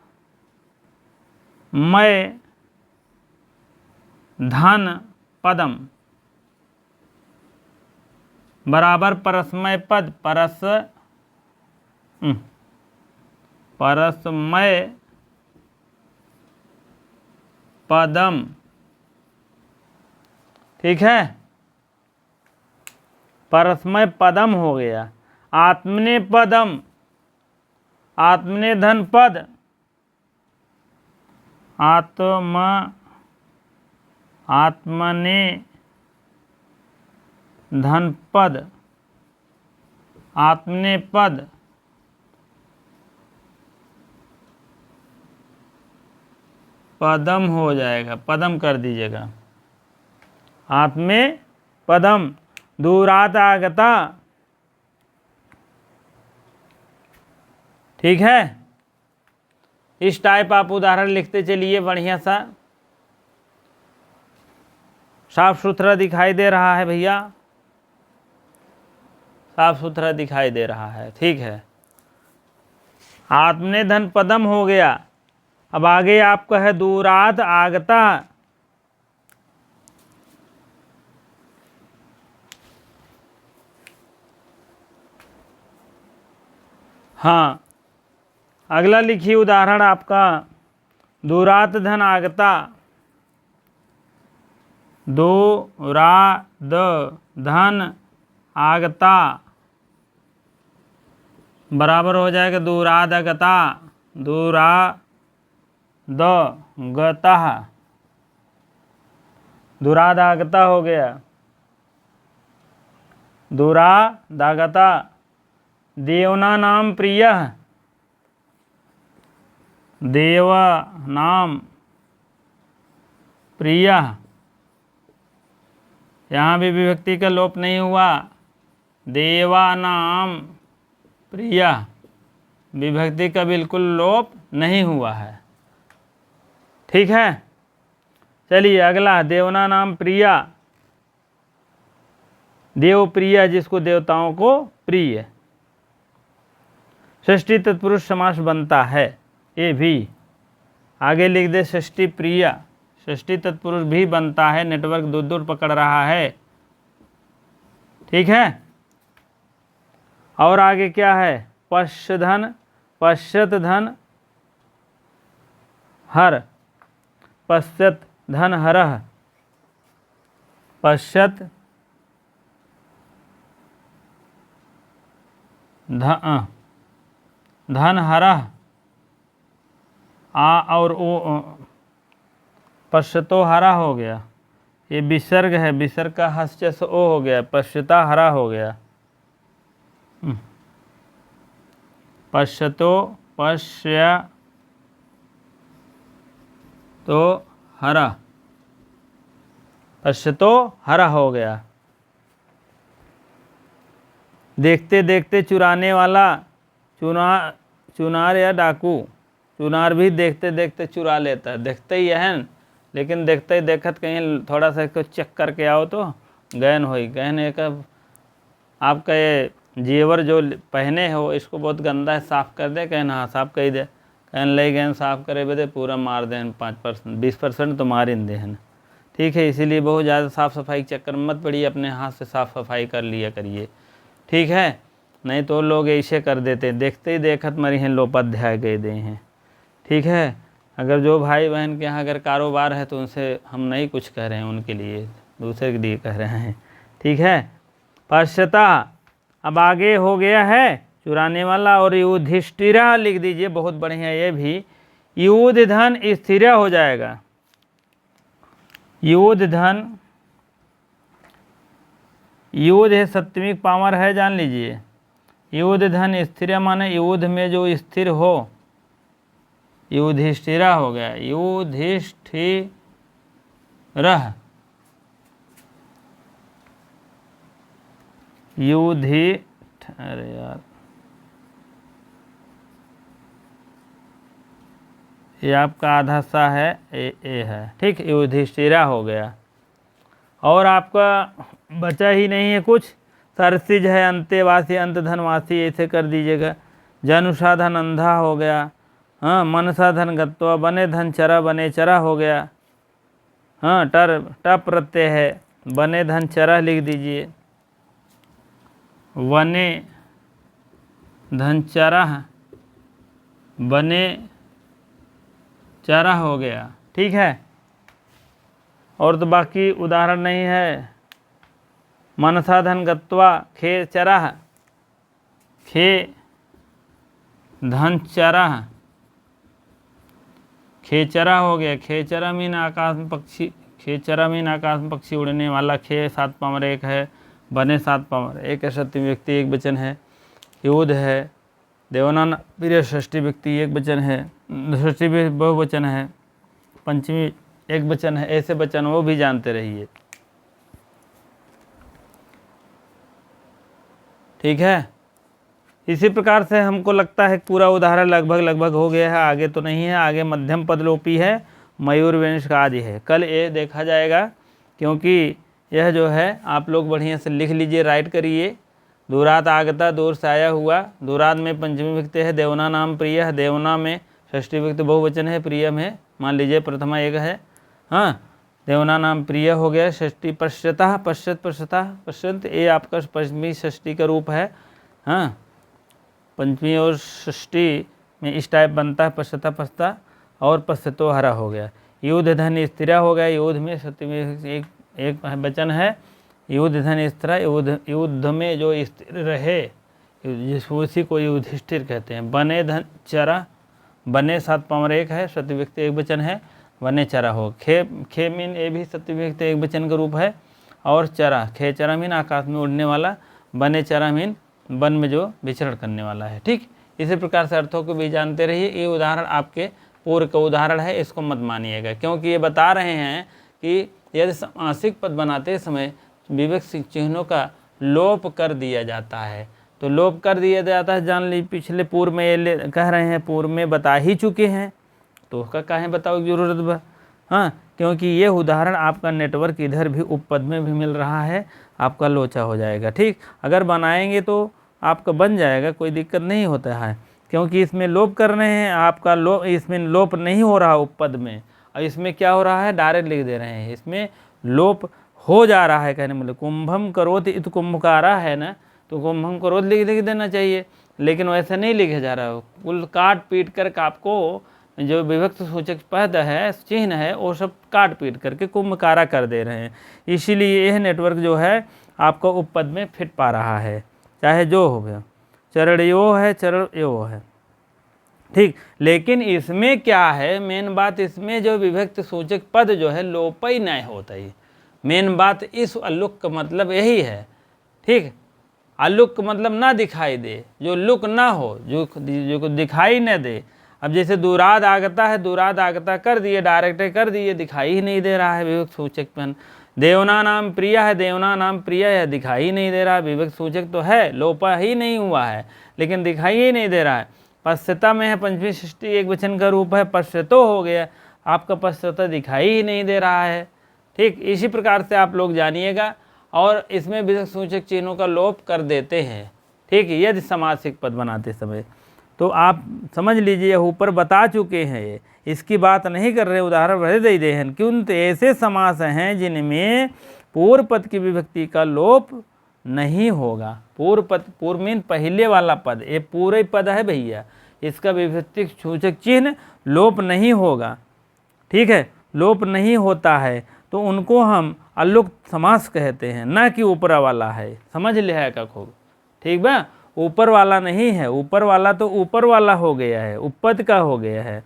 धन पदम बराबर परस्मय पद, परस्मय पदम, ठीक है, परस्मय पदम हो गया। आत्मने पदम, आत्मने धन पद, आत्मने धन पद, आत्मने पद, पदम हो जाएगा, पदम कर दीजिएगा। आत्मे पदम, दूरात आगता, ठीक है। इस टाइप आप उदाहरण लिखते चलिए, बढ़िया सा, साफ सुथरा दिखाई दे रहा है भैया, साफ सुथरा दिखाई दे रहा है, ठीक है। आत्मने धन पदम हो गया। अब आगे आपका है दूरात आगता, हाँ, अगला लिखिए उदाहरण आपका, दूरात धन आगता, दूराद धन आगता बराबर हो जाएगा दूराद गता, दूराद गता, दूरादागता हो गया, दूरादागता। देवना नाम प्रिय, देवा नाम प्रिय, यहाँ भी विभक्ति का लोप नहीं हुआ, देवा नाम प्रिय, विभक्ति का बिल्कुल लोप नहीं हुआ है, ठीक है। चलिए अगला, देवना नाम प्रिया, देव प्रिय, जिसको देवताओं को प्रिय। षष्ठी तत्पुरुष समास बनता है, ये भी आगे लिख दे, षष्ठी प्रिय, षष्ठी तत्पुरुष भी बनता है। नेटवर्क दूर दूर पकड़ रहा है, ठीक है। और आगे क्या है, पश्यधन, पश्यत धन हर, पश्यत धन हरह, पश्यत धन हरह, आ और ओ, पश्यतो हरा हो गया, ये विसर्ग है, विसर्ग का हस्य से ओ हो गया, पश्यता हरा हो गया। पश्यतो, पश्य तो हरा, पश्यतो हरा हो गया। देखते देखते चुराने वाला, चुनार या डाकू, चुनार भी देखते देखते चुरा लेता है। देखते ही है, लेकिन देखते ही देखत कहीं थोड़ा सा इसको चेक करके आओ तो गहन हो, गहन एक आपका ये जेवर जो पहने हो इसको बहुत गंदा है, साफ़ कर दे, कहना हाँ साफ़ कर दे, कहन ले गहन साफ़ करे बदे पूरा मार दें 5% 20% तो मार इन देहन, ठीक है। इसीलिए बहुत ज़्यादा साफ़ सफाई के चक्कर में मत पड़िए, अपने हाथ से साफ़ सफाई कर लिया करिए, ठीक है। नहीं तो लोग ऐसे कर देते हैं, देखते ही देखत मरी हैं लोपाध्याय गए दे हैं, ठीक है। अगर जो भाई बहन के यहाँ अगर कारोबार है तो उनसे हम नहीं कुछ कह रहे हैं, उनके लिए दूसरे के लिए कह रहे हैं, ठीक है। पश्यता, अब आगे हो गया है चुराने वाला। और युधिष्ठिरा लिख दीजिए, बहुत बढ़िया, ये भी युध धन स्थिर हो जाएगा। युध धन, युध है सप्तमी पावर है, जान लीजिए। युध धन स्थिर माने युद्ध में जो स्थिर हो, युधिष्ठिरा हो गया, युधिष्ठिर, अरे यार ये आपका आधा सा है, ए है, ठीक, युधिष्ठिरा हो गया। और आपका बचा ही नहीं है कुछ, सरसिज है, अंतेवासी, अंत धनवासी, ऐसे कर दीजिएगा। जनुषा धन अंधा हो गया, हाँ। मनसा धन गत्वा, बने धन चरा, बने चरा हो गया, हाँ। ट प्रत्यय है, बने धन चरा लिख दीजिए, वने धन चरा, बने चरा हो गया, ठीक है। और तो बाकी उदाहरण नहीं है। मनसा धन गत्वा, खे चरा, खे धन चरा, खेचरा हो गया। खेचरा मीन आकाश में पक्षी, खेचरा मीन आकाश में पक्षी उड़ने वाला। खे 7 पावर 1 है, बने 7 पावर 1 है, सप्तमी व्यक्ति एक वचन है। युद्ध है, देवना प्रिय षष्ठी व्यक्ति एक वचन है, षष्ठी भी बहुवचन है, पंचमी एक वचन है। ऐसे वचन वो भी जानते रहिए, ठीक है। इसी प्रकार से हमको लगता है पूरा उदाहरण लगभग हो गया है। आगे तो नहीं है, आगे मध्यम पदलोपी है, मयूर वंश का आदि है। कल ये देखा जाएगा, क्योंकि यह जो है आप लोग बढ़िया से लिख लीजिए, राइट करिए। दूरात आगता, दूर से आया हुआ। दूरात में पंचमी व्यक्ति है, देवना नाम प्रिय है। देवना में षष्ठी व्यक्ति बहुवचन है, प्रिय में मान लीजिए प्रथमा एक है, हाँ। देवना नाम प्रिय हो गया। षष्ठी पश्यता, पश्यत ये आपका पंचमी षष्ठी का रूप है, हाँ। पंचमी और षष्ठी में इस टाइप बनता है, पश्यता पश्यता, और पश्यतो हरा हो गया। युद्ध धन स्थिरा हो गया। युद्ध में सप्तमी एक वचन है, युद्ध धन स्थिरा, युद्ध में जो स्थिर रहे, जिस उसी को युधिष्ठिर कहते हैं। बने धन चरा, बने 7 पावर 1 है, सत्य व्यक्ति एक वचन है, बने चरा हो। खे मीन ये भी सत्य व्यक्ति एक वचन का रूप है। और चरा, खे चरा मीन आकाश में उड़ने वाला, बने चरा मीन वन में जो विचरण करने वाला है, ठीक। इसी प्रकार से अर्थों को भी जानते रहिए। ये उदाहरण आपके पूर्व का उदाहरण है, इसको मत मानिएगा, क्योंकि ये बता रहे हैं कि यदि समासिक पद बनाते समय विवक्षित चिन्हों का लोप कर दिया जाता है, तो लोप कर दिया जाता है, जान ली पिछले पूर्व में ये कह रहे हैं, पूर्व में बता ही चुके हैं, तो उसका काहे बताओ की जरूरत बा। हाँ, क्योंकि ये उदाहरण आपका नेटवर्क इधर भी उपपद में भी मिल रहा है, आपका लोचा हो जाएगा। ठीक, अगर बनाएंगे तो आपका बन जाएगा, कोई दिक्कत नहीं होता है, क्योंकि इसमें लोप कर रहे हैं, आपका इसमें लोप नहीं हो रहा उपपद में, और इसमें क्या हो रहा है, डायरेक्ट लिख दे रहे हैं, इसमें लोप हो जा रहा है। कहने मतलब कुंभम करोति इत कुंभकारा है ना, तो कुंभम करोति लिख देना चाहिए, लेकिन वैसे नहीं लिखा जा रहा है। कुल काट पीट कर आपको जो विभक्त सूचक पद है, चिन्ह है, वो सब काट पीट करके कुंभकारा कर दे रहे हैं। इसीलिए यह नेटवर्क जो है आपको उपपद में फिट पा रहा है, चाहे जो हो गया, चरणयो है, चरणयो है। ठीक, लेकिन इसमें क्या है, मेन बात इसमें जो विभक्त सूचक पद जो है लोप ही नहीं होता ही। मेन बात इस अल्लुक का मतलब यही है। ठीक, अल्लुक मतलब ना दिखाई दे, जो लुक ना हो, जो दिखाई न दे। अब जैसे दूराद आगता है, दूराद आगता कर दिए, डायरेक्ट कर दिए, दिखाई ही नहीं दे रहा है विभक्त सूचक पद। देवना नाम प्रिय है, देवना नाम प्रिय है, दिखाई ही नहीं दे रहा, विभक्त सूचक तो है, लोपा ही नहीं हुआ है, लेकिन दिखाई ही नहीं दे रहा है। पश्चता में है, पंचमी षष्ठी एक वचन का रूप है, पश्चतो हो गया, आपका पश्चता दिखाई ही नहीं दे रहा है। ठीक, इसी प्रकार से आप लोग जानिएगा, और इसमें विभक्त सूचक चिन्हों का लोप कर देते हैं। ठीक, यदि समासिक पद बनाते समय, तो आप समझ लीजिए, ऊपर बता चुके हैं, ये इसकी बात नहीं कर रहे, उदाहरण भरे दे दे हैं। क्यों, ऐसे समास हैं जिनमें पूर्व पद की विभक्ति का लोप नहीं होगा। पूर्व पद, पूर्व मीन पहले वाला पद, ये पूरे पद है भैया, इसका विभक्ति सूचक चिन्ह लोप नहीं होगा। ठीक है, लोप नहीं होता है, तो उनको हम अल्लुक समास कहते हैं, ना कि ऊपर वाला है। समझ लिया का खूब। ठीक बा, ऊपर वाला नहीं है, ऊपर वाला तो ऊपर वाला हो गया है, उपपद का हो गया है।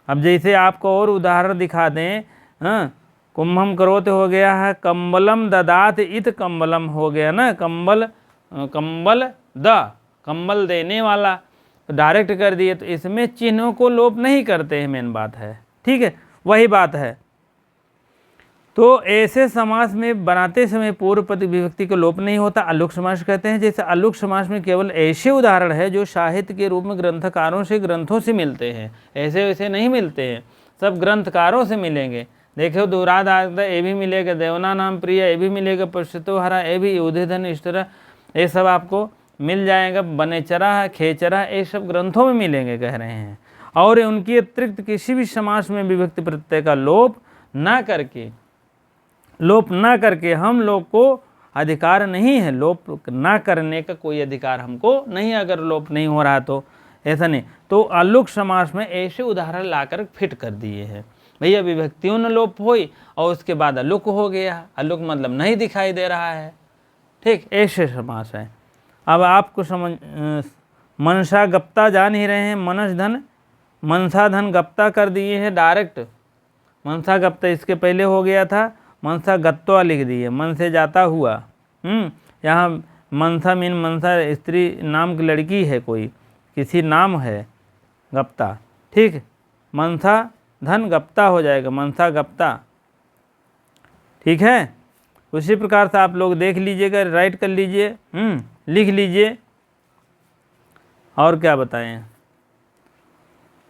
अब जैसे आपको और उदाहरण दिखा दें, हाँ, कुंभम करोत हो गया है, कंबलम ददात इत कंबलम हो गया ना, कंबल कंबल द, कंबल देने वाला, तो डायरेक्ट कर दिए, तो इसमें चिन्हों को लोप नहीं करते हैं, मेन बात है। ठीक है, वही बात है। तो ऐसे समास में बनाते समय पूर्व पद विभक्ति को लोप नहीं होता, अल्लुक समास कहते हैं। जैसे अल्लुक समास में केवल ऐसे उदाहरण है जो साहित्य के रूप में ग्रंथकारों से, ग्रंथों से मिलते हैं, ऐसे वैसे नहीं मिलते हैं, सब ग्रंथकारों से मिलेंगे। देखो, दूराद आगता ये भी मिलेगा, देवना नाम प्रिय ये भी मिलेगा, पश्चतो हरा ये भी, युधिधन इस तरह ये सब आपको मिल जाएगा, बनेचरा खेचरा ये सब ग्रंथों में मिलेंगे, कह रहे हैं। और उनकी अतिरिक्त किसी भी समास में विभक्ति प्रत्यय का लोप ना करके हम लोग को अधिकार नहीं है, लोप ना करने का कोई अधिकार हमको नहीं, अगर लोप नहीं हो रहा तो ऐसा नहीं। तो अल्लुक समास में ऐसे उदाहरण लाकर फिट कर दिए हैं भैया, विभक्तियों ने लोप हुई और उसके बाद अल्लुक हो गया, अल्लुक मतलब नहीं दिखाई दे रहा है। ठीक, ऐसे समास है। अब आपको समझ, मनसा गप्ता जान ही रहे हैं, मनस धन, मनसा धन गप्ता कर दिए हैं डायरेक्ट, मनसा गप्ता इसके पहले हो गया था, मनसा गत्वा लिख दिए, मन से जाता हुआ। यहाँ मनसा मीन मनसा स्त्री नाम की लड़की है, कोई किसी नाम है, गप्ता। ठीक, मनसा धन गप्ता हो जाएगा, मनसा गप्ता। ठीक है, उसी प्रकार से आप लोग देख लीजिएगा, राइट कर लीजिए, लिख लीजिए। और क्या बताएं,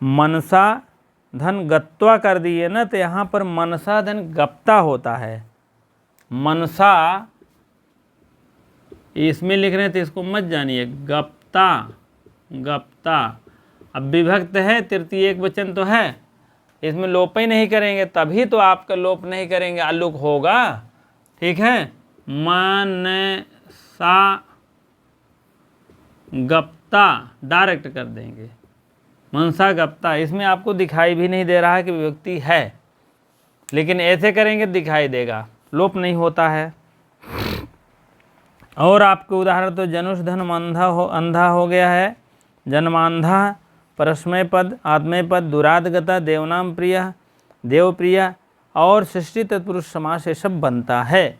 मनसा धन गत्वा कर दिए ना, तो यहाँ पर मनसा धन गप्ता होता है। मनसा इसमें लिख रहे हैं तो इसको मत जानिए, गप्ता गप्ता। अब विभक्त है, तृतीय एक वचन तो है, इसमें लोप ही नहीं करेंगे, तभी तो आपका लोप नहीं करेंगे, अल्लुक होगा। ठीक है, मनसा गप्ता डायरेक्ट कर देंगे, मनसा गप्ता। इसमें आपको दिखाई भी नहीं दे रहा है कि विभक्ति है, लेकिन ऐसे करेंगे दिखाई देगा, लोप नहीं होता है। और आपके उदाहरण तो जनुष धन अंधा हो गया है, जन्मांधा, परस्मय पद, आत्मय पद, दुरादगता, देवनाम प्रिय, देवप्रिय, और षष्ठी तत्पुरुष समास ये सब बनता है।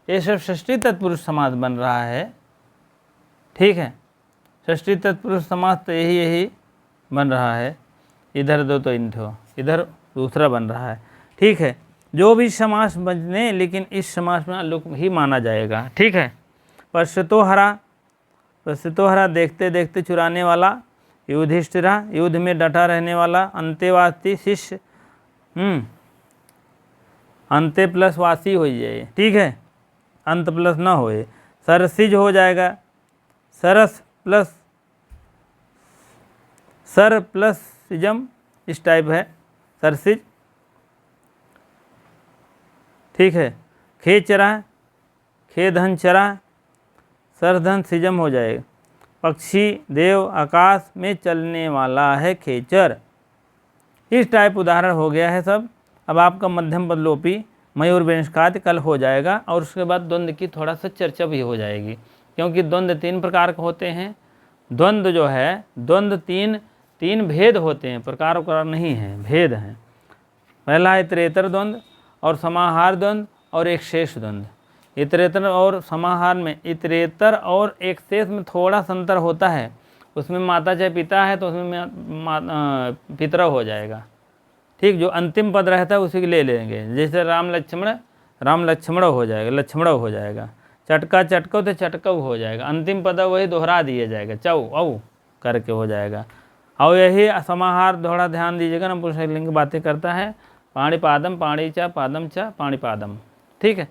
ये सब षष्ठी तत्पुरुष समास बन रहा है। ठीक है, षष्ठी तत्पुरुष समास तो यही बन रहा है, इधर दो तो इन्ठो, इधर दूसरा बन रहा है। ठीक है, जो भी समास बने, लेकिन इस समास में अल्लुक ही माना जाएगा। ठीक है, पश्चतो हरा देखते देखते चुराने वाला, युधिष्ठिरा युद्ध में डटा रहने वाला, अंत्यवासी शिष्य, अंते प्लस वासी हो जाए, ठीक है, अंत प्लस ना होए। सरसिज हो जाएगा, सरस प्लस सर प्लस सिजम, इस टाइप है सरसिज, ठीक है। खे चरा, खे धन चरा, सरधन सिजम हो जाएगा। पक्षी देव आकाश में चलने वाला है खेचर, इस टाइप उदाहरण हो गया है सब। अब आपका मध्यम पद लोपी मयूर विंशकात कल हो जाएगा, और उसके बाद द्वंद्व की थोड़ा सा चर्चा भी हो जाएगी, क्योंकि द्वंद्व 3 प्रकार के होते हैं। द्वंद्व जो है, द्वंद्व तीन भेद होते हैं, प्रकार नहीं है, भेद हैं। पहला है इतरेतर द्वंद्व और समाहार द्वंद्व और एक शेष द्वंद्व। इतरेतर और समाहार में, इतरेतर और एक शेष में थोड़ा सा अंतर होता है, उसमें माता चाहे पिता है तो उसमें पितरा हो जाएगा, ठीक। जो अंतिम पद रहता है उसी के ले लेंगे, जैसे राम लक्ष्मण हो जाएगा, लक्ष्मण हो जाएगा। चटका चटको तो चटकव हो जाएगा, अंतिम पद वही दोहरा दिया जाएगा, चौ औ करके हो जाएगा। और यही समाहार थोड़ा ध्यान दीजिएगा, नपुंसकलिंग की बातें करता है, पाणिपादम पाणी चा पादम चा पाणिपादम, ठीक है,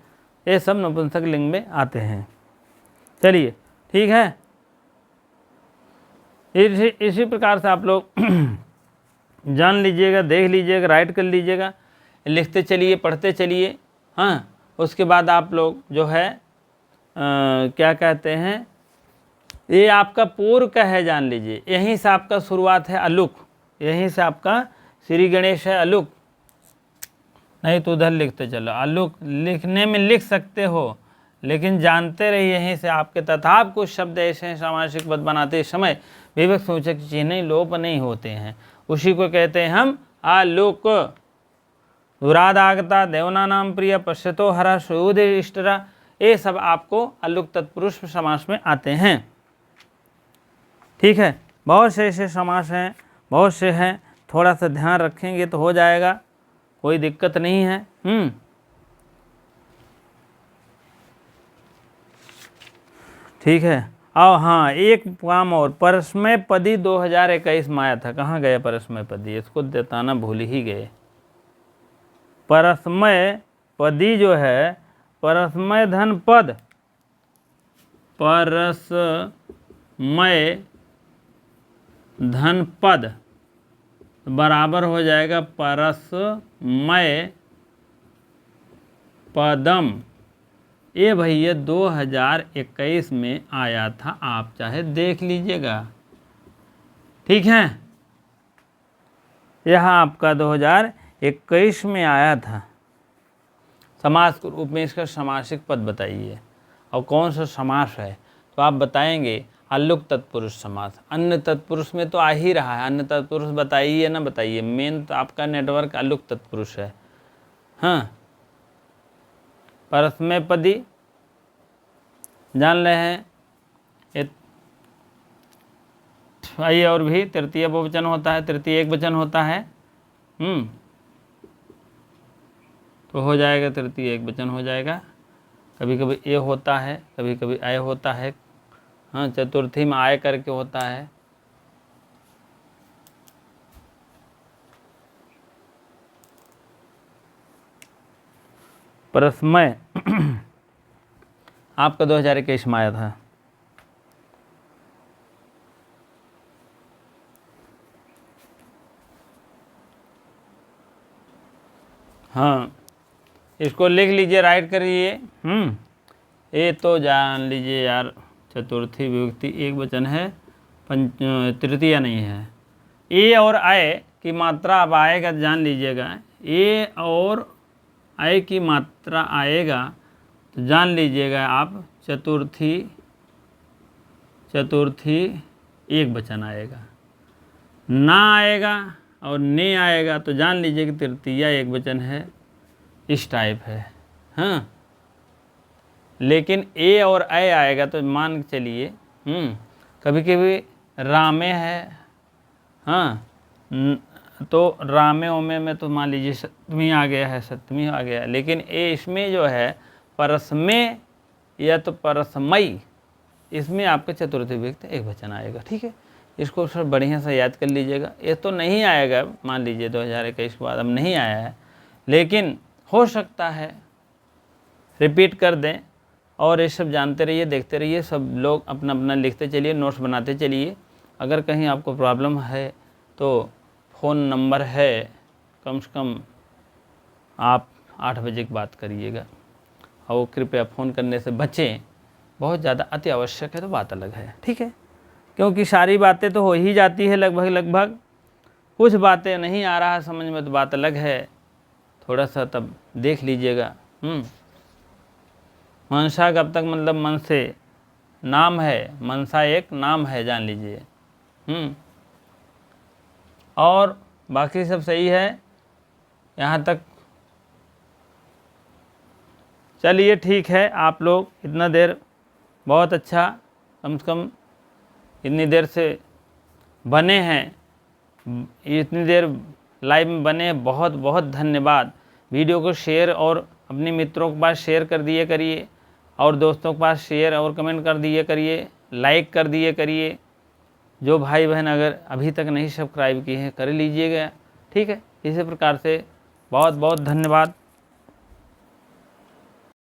ये सब नपुंसक लिंग में आते हैं। चलिए ठीक है, इसी प्रकार से आप लोग जान लीजिएगा, देख लीजिएगा, राइट कर लीजिएगा, लिखते चलिए, पढ़ते चलिए। हाँ, उसके बाद आप लोग जो है क्या कहते हैं, ये आपका पूर्व का है, जान लीजिए, यहीं से आपका शुरुआत है अलुक, यहीं से आपका श्री गणेश है अलुक, नहीं तो उधर लिखते चलो। अलुक लिखने में लिख सकते हो, लेकिन जानते रहिए यहीं से आपके तथा कुछ शब्द ऐसे हैं सामासिक पद बनाते समय विभक्त सूचक चिन्ह लोप नहीं होते हैं, उसी को कहते हैं हम आलुक। दुरादागता देवना नाम प्रिय पश्यतो हरा सुद इष्टरा, ये सब आपको अलुक तत्पुरुष समास में आते हैं, ठीक है। बहुत से ऐसे समास हैं, बहुत से हैं, थोड़ा सा ध्यान रखेंगे तो हो जाएगा, कोई दिक्कत नहीं है। ठीक है। और हाँ, एक काम और, परस्मय पदी 2021 में आया था, कहाँ गए परस्मय पदी, इसको बताना भूल ही गए। परस्मय पदी जो है, परस्मय धन पद, परस्मय धन पद बराबर हो जाएगा परस्मय पदम। ये भैया 2021 में आया था, आप चाहे देख लीजिएगा, ठीक है। यह आपका 2021 में आया था। समास के रूप में इसका समासिक पद बताइए, और कौन सा समास है, तो आप बताएंगे अलुक तत्पुरुष समास। अन्य तत्पुरुष में तो आ ही रहा है, अन्य तत्पुरुष बताइए ना बताइए, मेन तो आपका नेटवर्क अलुक तत्पुरुष है। हाँ, परस्मय पदी जान रहे हैं, आइए, और भी तृतीय बहुवचन होता है, तृतीय एक वचन होता है, तो हो जाएगा तृतीय एक वचन हो जाएगा। कभी कभी ए होता है, कभी कभी आय होता है, हाँ, चतुर्थी में आय करके होता है। परस्मय आपका 2021 में आया था। हाँ, इसको लिख लीजिए, राइट करिए। ये तो जान लीजिए यार, चतुर्थी विभक्ति एक वचन है, तृतीय नहीं है। ए और आय की मात्रा अब आएगा, जान लीजिएगा, ए और आय की मात्रा आएगा तो जान लीजिएगा आप चतुर्थी एक वचन आएगा। ना आएगा और ने आएगा तो जान लीजिए कि तृतीया एक वचन है, इस टाइप है। हाँ, लेकिन ए और ऐ आएगा तो मान के चलिए, कभी कभी रामे है, हाँ, तो रामे ओमे में तो मान लीजिए सप्तमी आ गया है, सप्तमी आ गया, लेकिन ए इसमें जो है परस्मय या तो परस्मयी, इसमें आपका चतुर्थी विभक्ति एक वचन आएगा, ठीक है। इसको सर बढ़िया से याद कर लीजिएगा। ये तो नहीं आएगा, मान लीजिए 2021 के बाद अब नहीं आया है, लेकिन हो सकता है रिपीट कर दें। और ये सब जानते रहिए, देखते रहिए, सब लोग अपना अपना लिखते चलिए, नोट्स बनाते चलिए। अगर कहीं आपको प्रॉब्लम है तो फ़ोन नंबर है, कम से कम आप 8 बजे की बात करिएगा। और कृपया फ़ोन करने से बचें, बहुत ज़्यादा अति आवश्यक है तो बात अलग है, ठीक है। क्योंकि सारी बातें तो हो ही जाती है लगभग, कुछ बातें नहीं आ रहा समझ में तो बात अलग है, थोड़ा सा तब देख लीजिएगा। मनसा कब तक मतलब मन से नाम है, मनसा एक नाम है, जान लीजिए। और बाकी सब सही है यहाँ तक। चलिए ठीक है, आप लोग इतना देर बहुत अच्छा, कम से कम इतनी देर से बने हैं, इतनी देर लाइव में बने हैं, बहुत बहुत धन्यवाद। वीडियो को शेयर और अपने मित्रों के पास शेयर कर दिए करिए, और दोस्तों के पास शेयर और कमेंट कर दिए करिए, लाइक कर दिए करिए। जो भाई बहन अगर अभी तक नहीं सब्सक्राइब किए हैं कर लीजिएगा, ठीक है। इसी प्रकार से बहुत बहुत धन्यवाद।